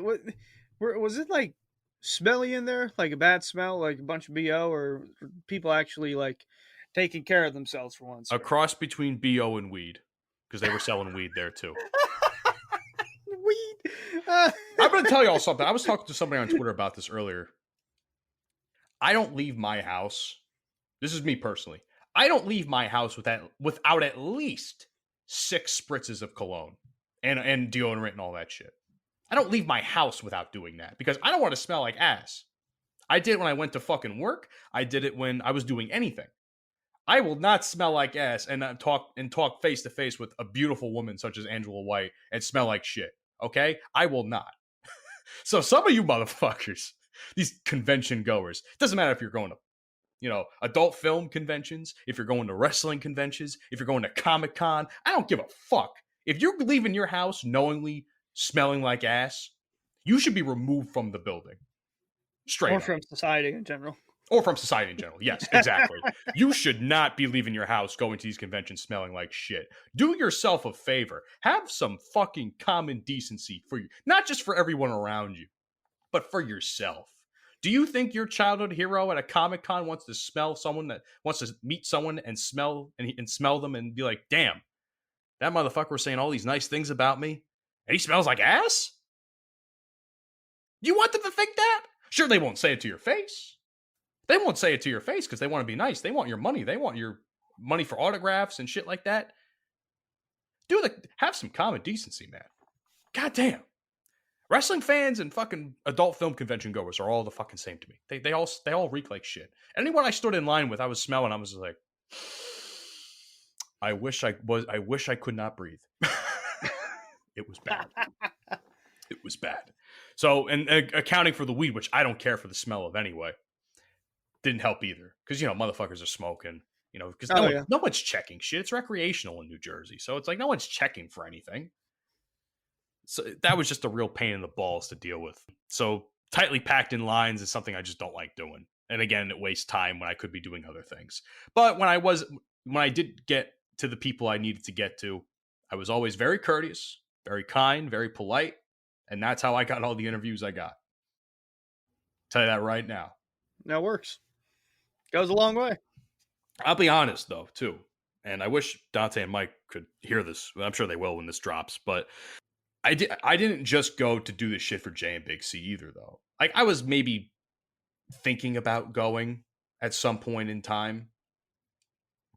was it like smelly in there? Like a bad smell, like a bunch of BO, or people actually like taking care of themselves for once? A cross between BO and weed, because they were selling weed there too. Weed. I'm going to tell y'all something. I was talking to somebody on Twitter about this earlier. I don't leave my house. This is me personally. I don't leave my house without at least 6 spritzes of cologne and deodorant and all that shit. I don't leave my house without doing that because I don't want to smell like ass. I did it when I went to fucking work. I did it when I was doing anything. I will not smell like ass and talk face to face with a beautiful woman such as Angela White and smell like shit. Okay? I will not. So some of you motherfuckers, these convention goers, doesn't matter if you're going to, adult film conventions, if you're going to wrestling conventions, if you're going to Comic-Con, I don't give a fuck. If you're leaving your house knowingly smelling like ass, you should be removed from the building. Straight or up. from society in general. Or from society in general. Yes, exactly. You should not be leaving your house going to these conventions smelling like shit. Do yourself a favor. Have some fucking common decency for you. Not just for everyone around you, but for yourself. Do you think your childhood hero at a Comic-Con wants to meet someone and smell them and be like, damn, that motherfucker was saying all these nice things about me and he smells like ass? You want them to think that? Sure, they won't say it to your face. They won't say it to your face because they want to be nice. They want your money. They want your money for autographs and shit like that. Have some common decency, man. God damn. Wrestling fans and fucking adult film convention goers are all the fucking same to me. They all reek like shit. Anyone I stood in line with, I was smelling. I was like, I wish I could not breathe. It was bad. It was bad. So, and accounting for the weed, which I don't care for the smell of anyway, didn't help either. Because, motherfuckers are smoking, because no one's checking shit. It's recreational in New Jersey. So it's like no one's checking for anything. So that was just a real pain in the balls to deal with. So tightly packed in lines is something I just don't like doing. And again, it wastes time when I could be doing other things. But when I did get to the people I needed to get to, I was always very courteous, very kind, very polite. And that's how I got all the interviews I got. Tell you that right now. That works. Goes a long way. I'll be honest, though, too. And I wish Dante and Mike could hear this. I'm sure they will when this drops. But I didn't just go to do this shit for Jay and Big C either, though. Like, I was maybe thinking about going at some point in time.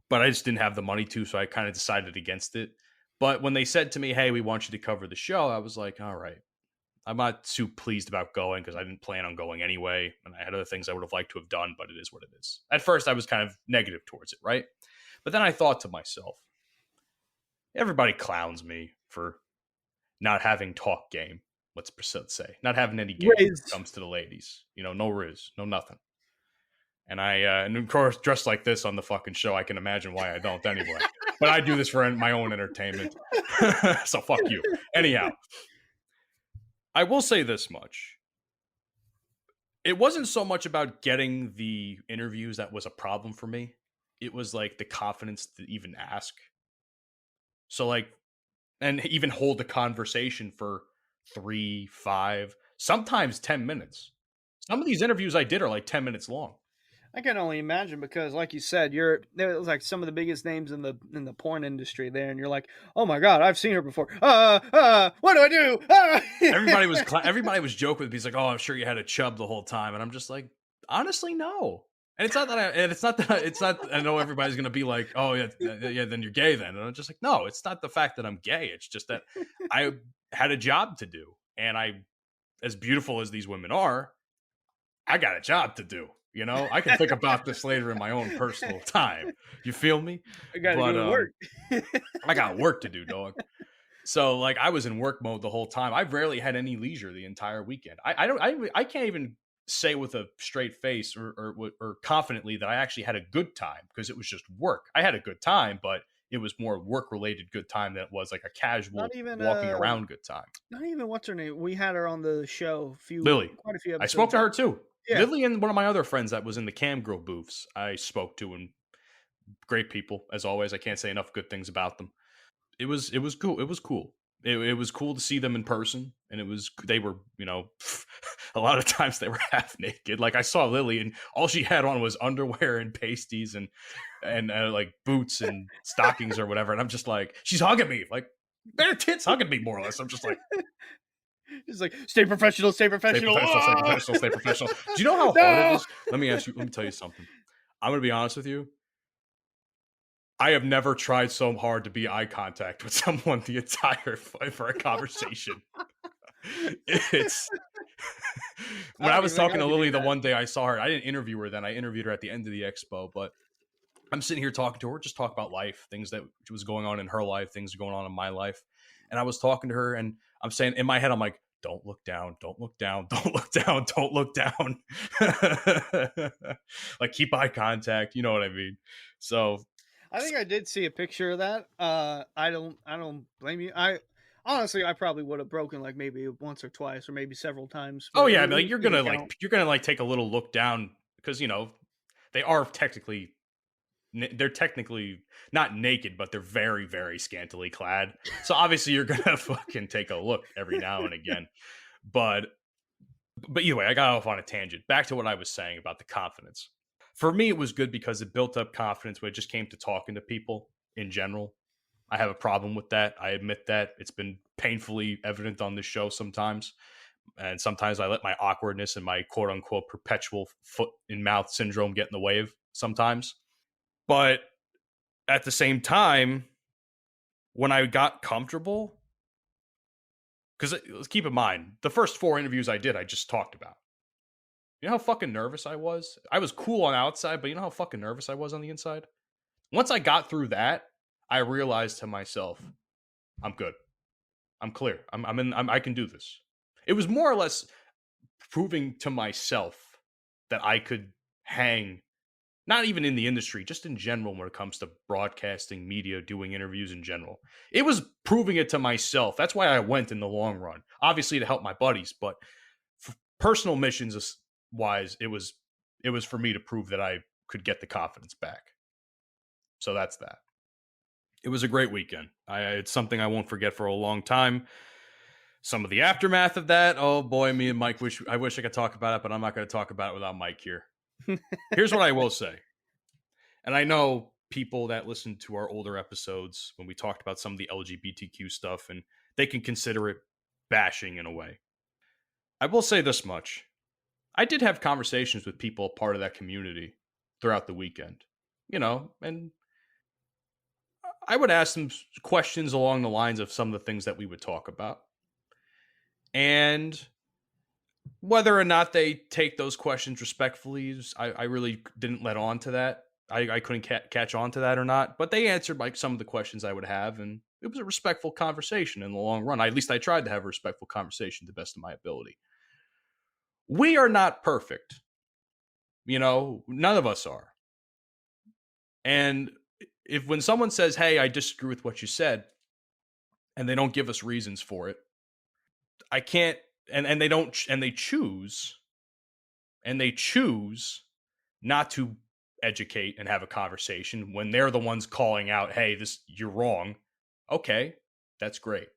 But I just didn't have the money to, so I kind of decided against it. But when they said to me, hey, we want you to cover the show, I was like, all right. I'm not too pleased about going because I didn't plan on going anyway. And I had other things I would have liked to have done, but it is what it is. At first, I was kind of negative towards it, right? But then I thought to myself, everybody clowns me for not having talk game, let's say. Not having any game when it comes to the ladies. No riz, no nothing. And and of course, dressed like this on the fucking show, I can imagine why I don't anyway. But I do this for my own entertainment. So fuck you. Anyhow. I will say this much. It wasn't so much about getting the interviews that was a problem for me. It was like the confidence to even ask. So and even hold the conversation for 3, 5, sometimes 10 minutes. Some of these interviews I did are like 10 minutes long. I can only imagine because, like you said, there was like some of the biggest names in the porn industry there, and you're like, oh my god, I've seen her before. What do I do? Everybody was joking with me. He's like, oh, I'm sure you had a chub the whole time, and I'm just like, honestly, no. And it's not that I know everybody's gonna be like, oh yeah, then you're gay then, and I'm just like, no, it's not the fact that I'm gay. It's just that I had a job to do, and as beautiful as these women are, I got a job to do. I can think about this later in my own personal time. You feel me? I got to do work. I got work to do, dog. So I was in work mode the whole time. I rarely had any leisure the entire weekend. I can't even say with a straight face or confidently that I actually had a good time because it was just work. I had a good time, but it was more work related good time than it was like a casual walking around good time. Not even what's her name? We had her on the show Lily. Quite a few episodes. I spoke to her too. Yeah. Lily and one of my other friends that was in the Cam Girl booths, I spoke to, and great people as always. I can't say enough good things about them. It was cool. It was cool. It was cool to see them in person, and they were a lot of times they were half naked. Like I saw Lily, and all she had on was underwear and pasties and like boots and stockings or whatever. And I'm just like, she's hugging me, like bare tits hugging me more or less. I'm just like. He's like, stay professional, stay professional. Stay professional. Do you know how hard it is? Let me tell you something. I'm going to be honest with you. I have never tried so hard to be eye contact with someone the entire for a conversation. It's when I was talking to Lily the one day I saw her, I didn't interview her then. I interviewed her at the end of the expo, but I'm sitting here talking to her, just talk about life, things that was going on in her life, things going on in my life. And I was talking to her and I'm saying in my head, I'm like, don't look down, don't look down, don't look down, don't look down. Like keep eye contact. You know what I mean? So I think I did see a picture of that. I don't blame you. Honestly, I probably would have broken like maybe once or twice or maybe several times. Oh yeah, like you're gonna take a little look down because they're technically not naked, but they're very, very scantily clad. So obviously you're gonna fucking take a look every now and again. But But either way, I got off on a tangent. Back to what I was saying about the confidence. For me, it was good because it built up confidence when it just came to talking to people in general. I have a problem with that. I admit that. It's been painfully evident on this show sometimes. And sometimes I let my awkwardness and my quote unquote perpetual foot in mouth syndrome get in the way of sometimes. But at the same time, when I got comfortable, because let's keep in mind, the first 4 interviews I did, I just talked about. You know how fucking nervous I was? I was cool on the outside, but you know how fucking nervous I was on the inside? Once I got through that, I realized to myself, I'm good. I'm clear. I can do this. It was more or less proving to myself that I could hang, not even in the industry, just in general when it comes to broadcasting, media, doing interviews in general. It was proving it to myself. That's why I went in the long run. Obviously to help my buddies, but for personal missions wise, it was for me to prove that I could get the confidence back. So that's that. It was a great weekend. It's something I won't forget for a long time. Some of the aftermath of that, oh boy, me and Mike I wish I could talk about it, but I'm not going to talk about it without Mike here. Here's what I will say. And I know people that listen to our older episodes when we talked about some of the LGBTQ stuff, and they can consider it bashing in a way. I will say this much. I did have conversations with people part of that community throughout the weekend, and I would ask them questions along the lines of some of the things that we would talk about. And whether or not they take those questions respectfully, I really didn't let on to that. I couldn't catch on to that or not. But they answered like some of the questions I would have, and it was a respectful conversation in the long run. At least I tried to have a respectful conversation to the best of my ability. We are not perfect. None of us are. And when someone says, hey, I disagree with what you said, and they don't give us reasons for it, I can't, and they don't, and they choose not to educate and have a conversation when they're the ones calling out, hey, you're wrong. Okay, that's great.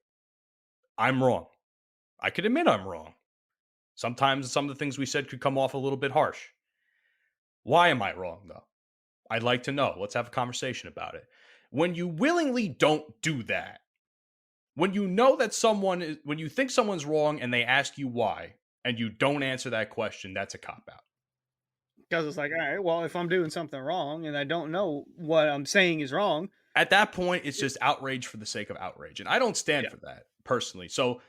I'm wrong. I can admit I'm wrong. Sometimes some of the things we said could come off a little bit harsh. Why am I wrong, though? I'd like to know. Let's have a conversation about it. When you willingly don't do that, when you know that when you think someone's wrong and they ask you why, and you don't answer that question, that's a cop-out. Because it's like, all right, well, if I'm doing something wrong and I don't know what I'm saying is wrong. At that point, it's just outrage for the sake of outrage. And I don't stand for that, personally. So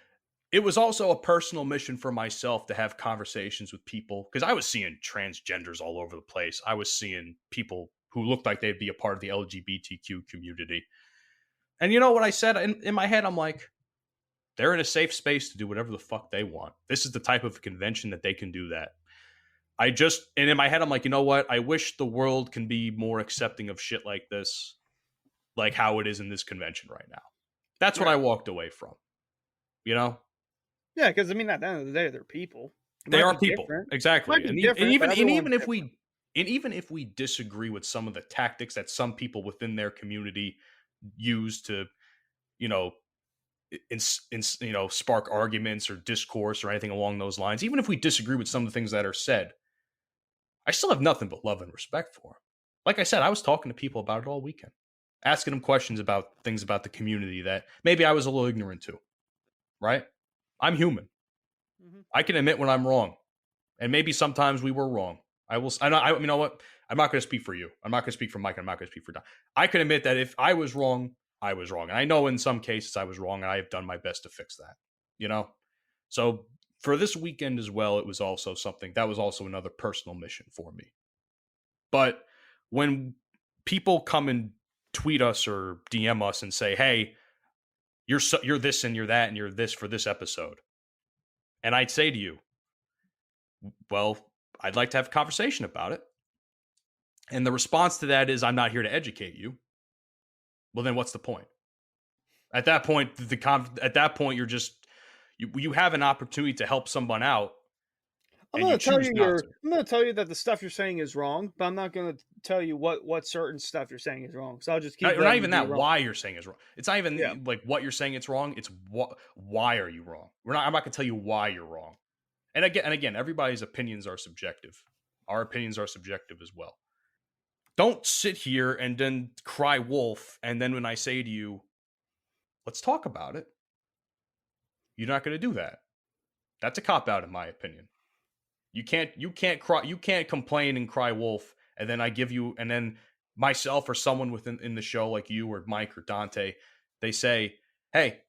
it was also a personal mission for myself to have conversations with people, because I was seeing transgenders all over the place. I was seeing people who looked like they'd be a part of the LGBTQ community. And you know what I said? In my head, I'm like, they're in a safe space to do whatever the fuck they want. This is the type of convention that they can do that. And in my head, I'm like, you know what? I wish the world can be more accepting of shit like this, like how it is in this convention right now. That's what I walked away from, Yeah, because I mean, at the end of the day, they're people. They are people, exactly. And even if we disagree with some of the tactics that some people within their community use to, spark arguments or discourse or anything along those lines, even if we disagree with some of the things that are said, I still have nothing but love and respect for them. Like I said, I was talking to people about it all weekend, asking them questions about things about the community that maybe I was a little ignorant to, right? I'm human. Mm-hmm. I can admit when I'm wrong. And maybe sometimes we were wrong. You know what? I'm not going to speak for you. I'm not going to speak for Mike. I'm not going to speak for Don. I can admit that if I was wrong, I was wrong. And I know in some cases I was wrong, and I have done my best to fix that, So for this weekend as well, it was also something that was also another personal mission for me. But when people come and tweet us or DM us and say, hey, you're this and you're that and you're this for this episode, and I'd say to you, well, I'd like to have a conversation about it. And the response to that is, I'm not here to educate you. Well, then what's the point? At that point, you're just, you have an opportunity to help someone out. I'm going to tell you that the stuff you're saying is wrong, but I'm not going to tell you what certain stuff you're saying is wrong. So I'll just keep. Not even that. Why you're saying is wrong. It's not even like what you're saying it's wrong. It's why are you wrong? I'm not going to tell you why you're wrong. And again, everybody's opinions are subjective. Our opinions are subjective as well. Don't sit here and then cry wolf, and then when I say to you, let's talk about it, you're not going to do that. That's a cop out, in my opinion. You can't complain and cry wolf, and then I give you, and then myself or someone within in the show like you or Mike or Dante, they say, hey,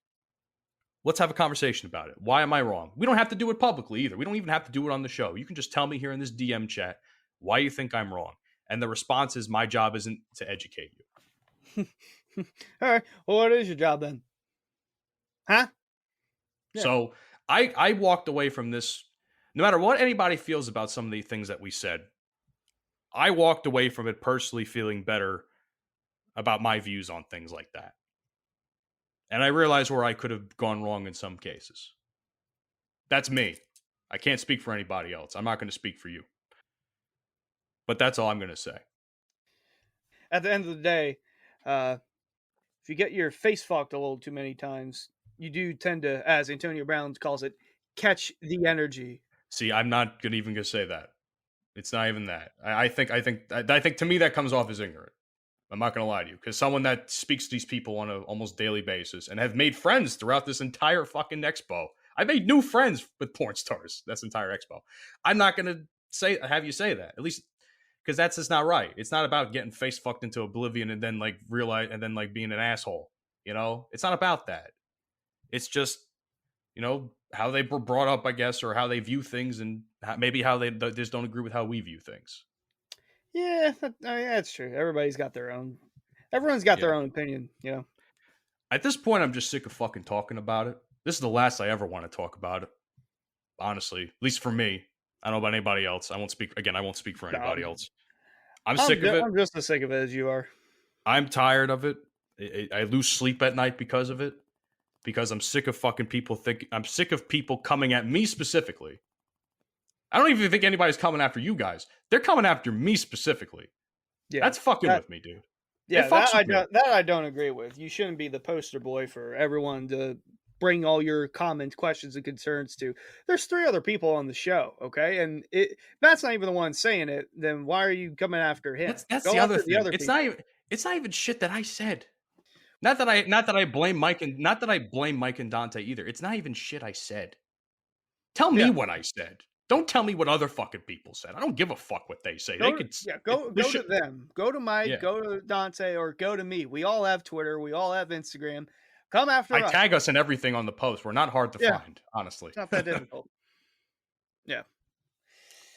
let's have a conversation about it. Why am I wrong? We don't have to do it publicly either. We don't even have to do it on the show. You can just tell me here in this DM chat why you think I'm wrong. And the response is, my job isn't to educate you. All right. Well, what is your job then? Huh? Yeah. So I walked away from this, no matter what anybody feels about some of the things that we said, I walked away from it personally feeling better about my views on things like that. And I realized where I could have gone wrong in some cases. That's me. I can't speak for anybody else. I'm not going to speak for you. But that's all I'm going to say. At the end of the day, if you get your face fucked a little too many times, you do tend to, as Antonio Brown calls it, catch the energy. See, I'm not even going to say that. It's not even that. I think to me that comes off as ignorant. I'm not going to lie to you, because someone that speaks to these people on an almost daily basis and have made friends throughout this entire fucking expo. I made new friends with porn stars. That's entire expo. I'm not going to have you say that, at least because that's just not right. It's not about getting face fucked into oblivion and then realize and then being an asshole. You know, it's not about that. It's just, how they were brought up, I guess, or how they view things, and maybe how they just don't agree with how we view things. Yeah, that's true. Everybody's got their own. Everyone's got their own opinion. At this point, I'm just sick of fucking talking about it. This is the last I ever want to talk about it. Honestly, at least for me. I don't know about anybody else. I won't speak for anybody else. I'm sick of it. I'm just as sick of it as you are. I'm tired of it. I lose sleep at night because of it. Because I'm sick of fucking people I'm sick of people coming at me specifically. I don't even think anybody's coming after you guys. They're coming after me specifically. Yeah, that's fucking with me, dude. Yeah, that I don't agree with. You shouldn't be the poster boy for everyone to bring all your comments, questions, and concerns to. There's 3 other people on the show, okay? And Matt's not even the one saying it. Then why are you coming after him? That's the other thing. It's not even shit that I said. Not that I blame Mike and Dante either. It's not even shit I said. Tell me what I said. Don't tell me what other fucking people said. I don't give a fuck what they say. Go to them. Go to Mike, go to Dante, or go to me. We all have Twitter. We all have Instagram. Come after us. Tag us in everything on the post. We're not hard to find, honestly. It's not that difficult. Yeah.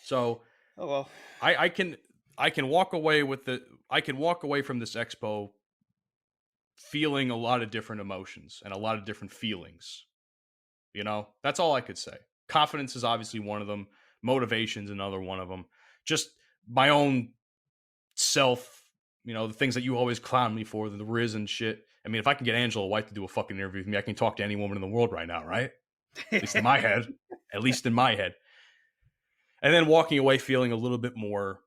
So, oh well. I can walk away from this expo feeling a lot of different emotions and a lot of different feelings. That's all I could say. Confidence is obviously one of them. Motivation's another one of them. Just my own self, the things that you always clown me for, the Riz and shit. I mean, if I can get Angela White to do a fucking interview with me, I can talk to any woman in the world right now, right? At least in my head. At least in my head. And then walking away feeling a little bit more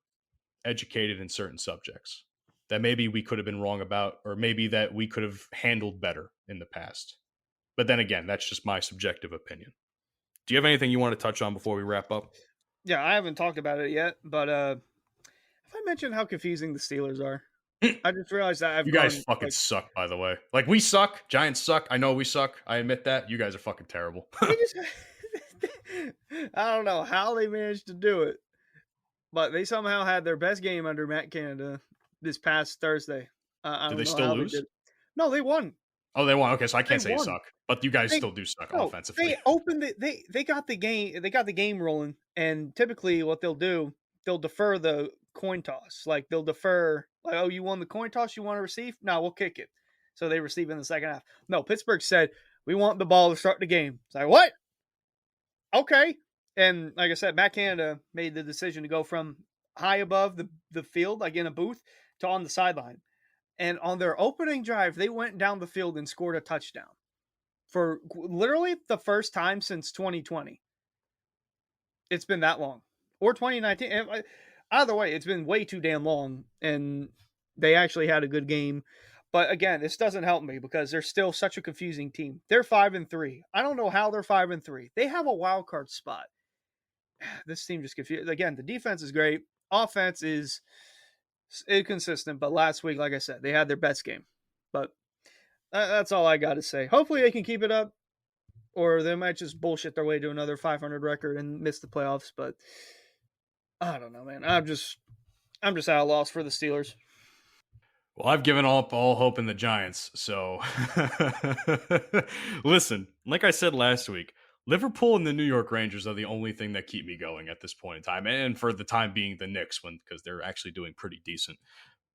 educated in certain subjects that maybe we could have been wrong about, or maybe that we could have handled better in the past. But then again, that's just my subjective opinion. Do you have anything you want to touch on before we wrap up? Yeah, I haven't talked about it yet, but have I mentioned how confusing the Steelers are? I just realized that you guys fucking suck, by the way. We suck. Giants suck. I know we suck. I admit that. You guys are fucking terrible. I don't know how they managed to do it, but they somehow had their best game under Matt Canada this past Thursday. Did they still lose? No, they won. Oh, they won. Okay, so I can't say you suck, but you guys still do suck offensively. They opened it. They got the game. They got the game rolling, and typically, what they'll do, they'll defer the coin toss. They'll defer. Oh, you won the coin toss. You want to receive? No, we'll kick it. So they receive in the second half. No, Pittsburgh said we want the ball to start the game. It's like, what? Okay, and like I said, Matt Canada made the decision to go from high above the field, in a booth, to on the sideline. And on their opening drive, they went down the field and scored a touchdown for literally the first time since 2020. It's been that long. Or 2019. Either way, it's been way too damn long. And they actually had a good game. But again, this doesn't help me because they're still such a confusing team. They're 5-3. I don't know how they're 5-3. They have a wild card spot this team just confused. Again, the defense is great. Offense is inconsistent, but last week, like I said, they had their best game. But that's all I got to say. Hopefully they can keep it up, or they might just bullshit their way to another 500 record and miss the playoffs. But I don't know, man. I'm just at a loss for the Steelers. Well, I've given up all hope in the Giants. So, listen, like I said last week, Liverpool and the New York Rangers are the only thing that keep me going at this point in time, and for the time being, the Knicks, because they're actually doing pretty decent.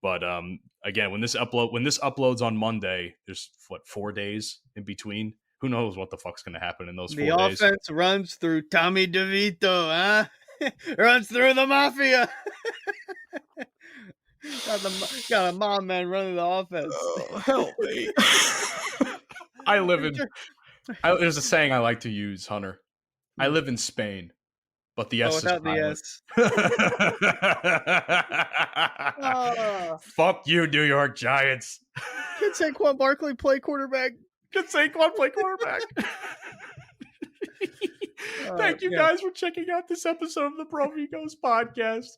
But again, when this uploads on Monday, there's 4 days in between. Who knows what the fuck's going to happen in those 4 days? The offense runs through Tommy DeVito, huh? Runs through the mafia. Got a mom man running the offense. Oh, help me. There's a saying I like to use, Hunter. I live in Spain, but the S is silent. The S. Fuck you, New York Giants. Can Saquon Barkley play quarterback? Thank you guys for checking out this episode of the Bromigos podcast.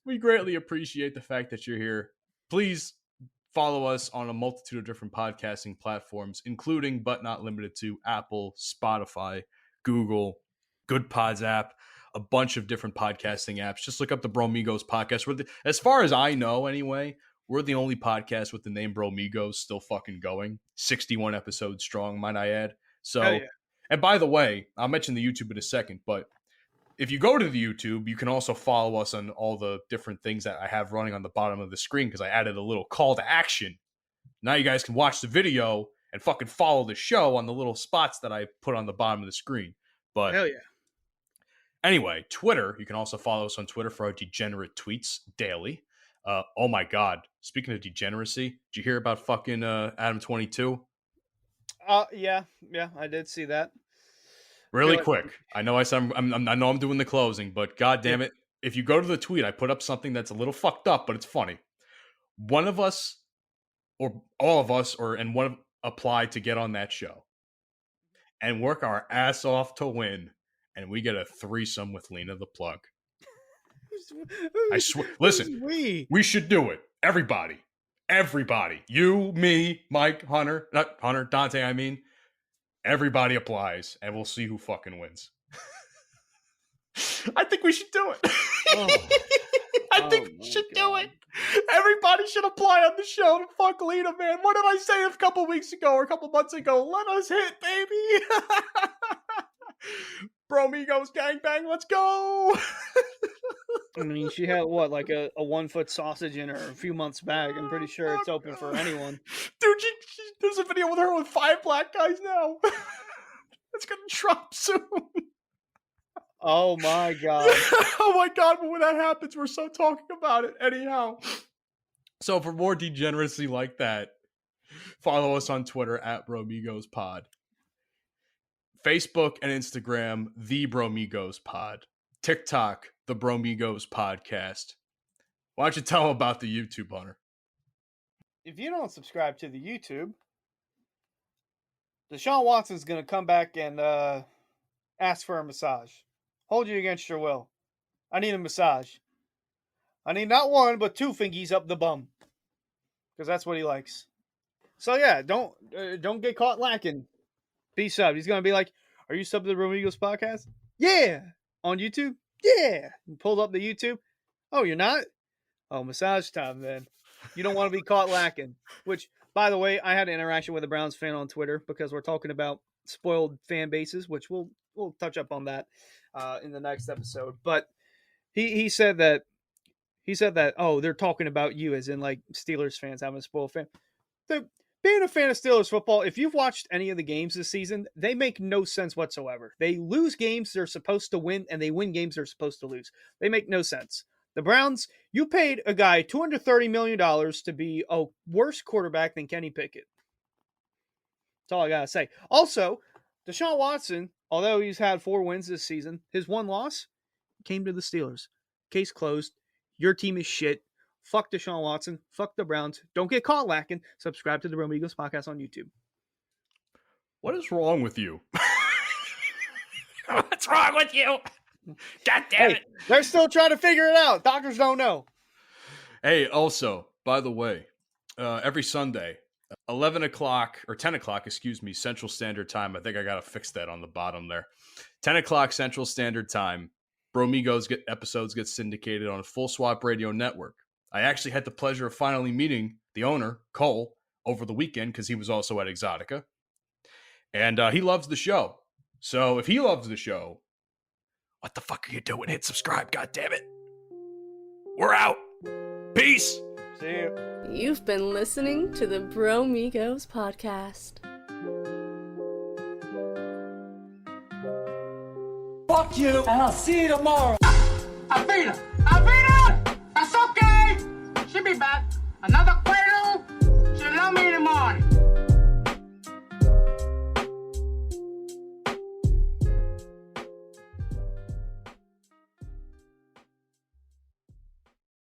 We greatly appreciate the fact that you're here. Please follow us on a multitude of different podcasting platforms, including but not limited to Apple, Spotify, Google, Good Pods app, a bunch of different podcasting apps. Just look up the Bromigos podcast. As far as I know anyway, we're the only podcast with the name Bromigos still fucking going. 61 episodes strong, might I add. So, yeah. And by the way, I'll mention the YouTube in a second, but if you go to the YouTube, you can also follow us on all the different things that I have running on the bottom of the screen because I added a little call to action. Now you guys can watch the video and fucking follow the show on the little spots that I put on the bottom of the screen. But hell yeah. Anyway, Twitter, you can also follow us on Twitter for our degenerate tweets daily. Oh my God. Speaking of degeneracy, did you hear about fucking Adam 22? Yeah, I did see that. Really quick. I know I know I'm doing the closing, but God damn it. If you go to the tweet, I put up something that's a little fucked up, but it's funny. One of us or all of us apply to get on that show and work our ass off to win. And we get a threesome with Lena the Plug. I swear. Listen, we should do it. Everybody. You, me, Mike, Hunter, not Hunter, Dante, I mean. Everybody applies, and we'll see who fucking wins. I think we should do it. I think we should do it. Everybody should apply on the show to fuck Lena, man. What did I say a couple weeks ago or a couple months ago? Let us hit, baby. Bromigos gangbang, let's go. I mean, she had what, like a 1 foot sausage in her a few months back. I'm pretty sure it's open for anyone. Dude, there's a video with her with 5 black guys now. It's gonna drop soon. Oh my God. Oh my God, but when that happens, we're so talking about it. Anyhow. So for more degeneracy like that, follow us on Twitter at BromigospOd. Facebook and Instagram, The Bromigos Pod. TikTok, The Bromigos Podcast. Why don't you tell them about the YouTube, Hunter? If you don't subscribe to the YouTube, Deshaun Watson's going to come back and ask for a massage. Hold you against your will. I need a massage. I need not 1, but 2 fingies up the bum. Because that's what he likes. So yeah, don't get caught lacking. Be subbed. He's going to be like, are you subbed to the Bromigos podcast? Yeah. On YouTube? Yeah. And pulled up the YouTube. Oh, you're not? Oh, massage time then. You don't want to be caught lacking. Which, by the way, I had an interaction with a Browns fan on Twitter because we're talking about spoiled fan bases, which we'll touch up on that in the next episode. But he said that oh, they're talking about you as in like Steelers fans having a spoiled fan. Being a fan of Steelers football, if you've watched any of the games this season, they make no sense whatsoever. They lose games they're supposed to win, and they win games they're supposed to lose. They make no sense. The Browns, you paid a guy $230 million to be a worse quarterback than Kenny Pickett. That's all I got to say. Also, Deshaun Watson, although he's had 4 wins this season, his 1 loss came to the Steelers. Case closed. Your team is shit. Fuck Deshaun Watson. Fuck the Browns. Don't get caught lacking. Subscribe to the Bromigos podcast on YouTube. What is wrong with you? What's wrong with you? God damn Hey, it. they're still trying to figure it out. Doctors don't know. Hey, also, by the way, every Sunday, 11 o'clock or 10 o'clock, excuse me, Central Standard Time. I think I got to fix that on the bottom there. 10 o'clock Central Standard Time. Bromigos episodes get syndicated on Full Swap Radio Network. I actually had the pleasure of finally meeting the owner, Cole, over the weekend because he was also at Exxxotica. And he loves the show. So if he loves the show, what the fuck are you doing? Hit subscribe, goddammit. We're out. Peace. See you. You've been listening to the Bromigos podcast. Fuck you, and I'll see you tomorrow. I beat her! That's okay! She'll be back. Another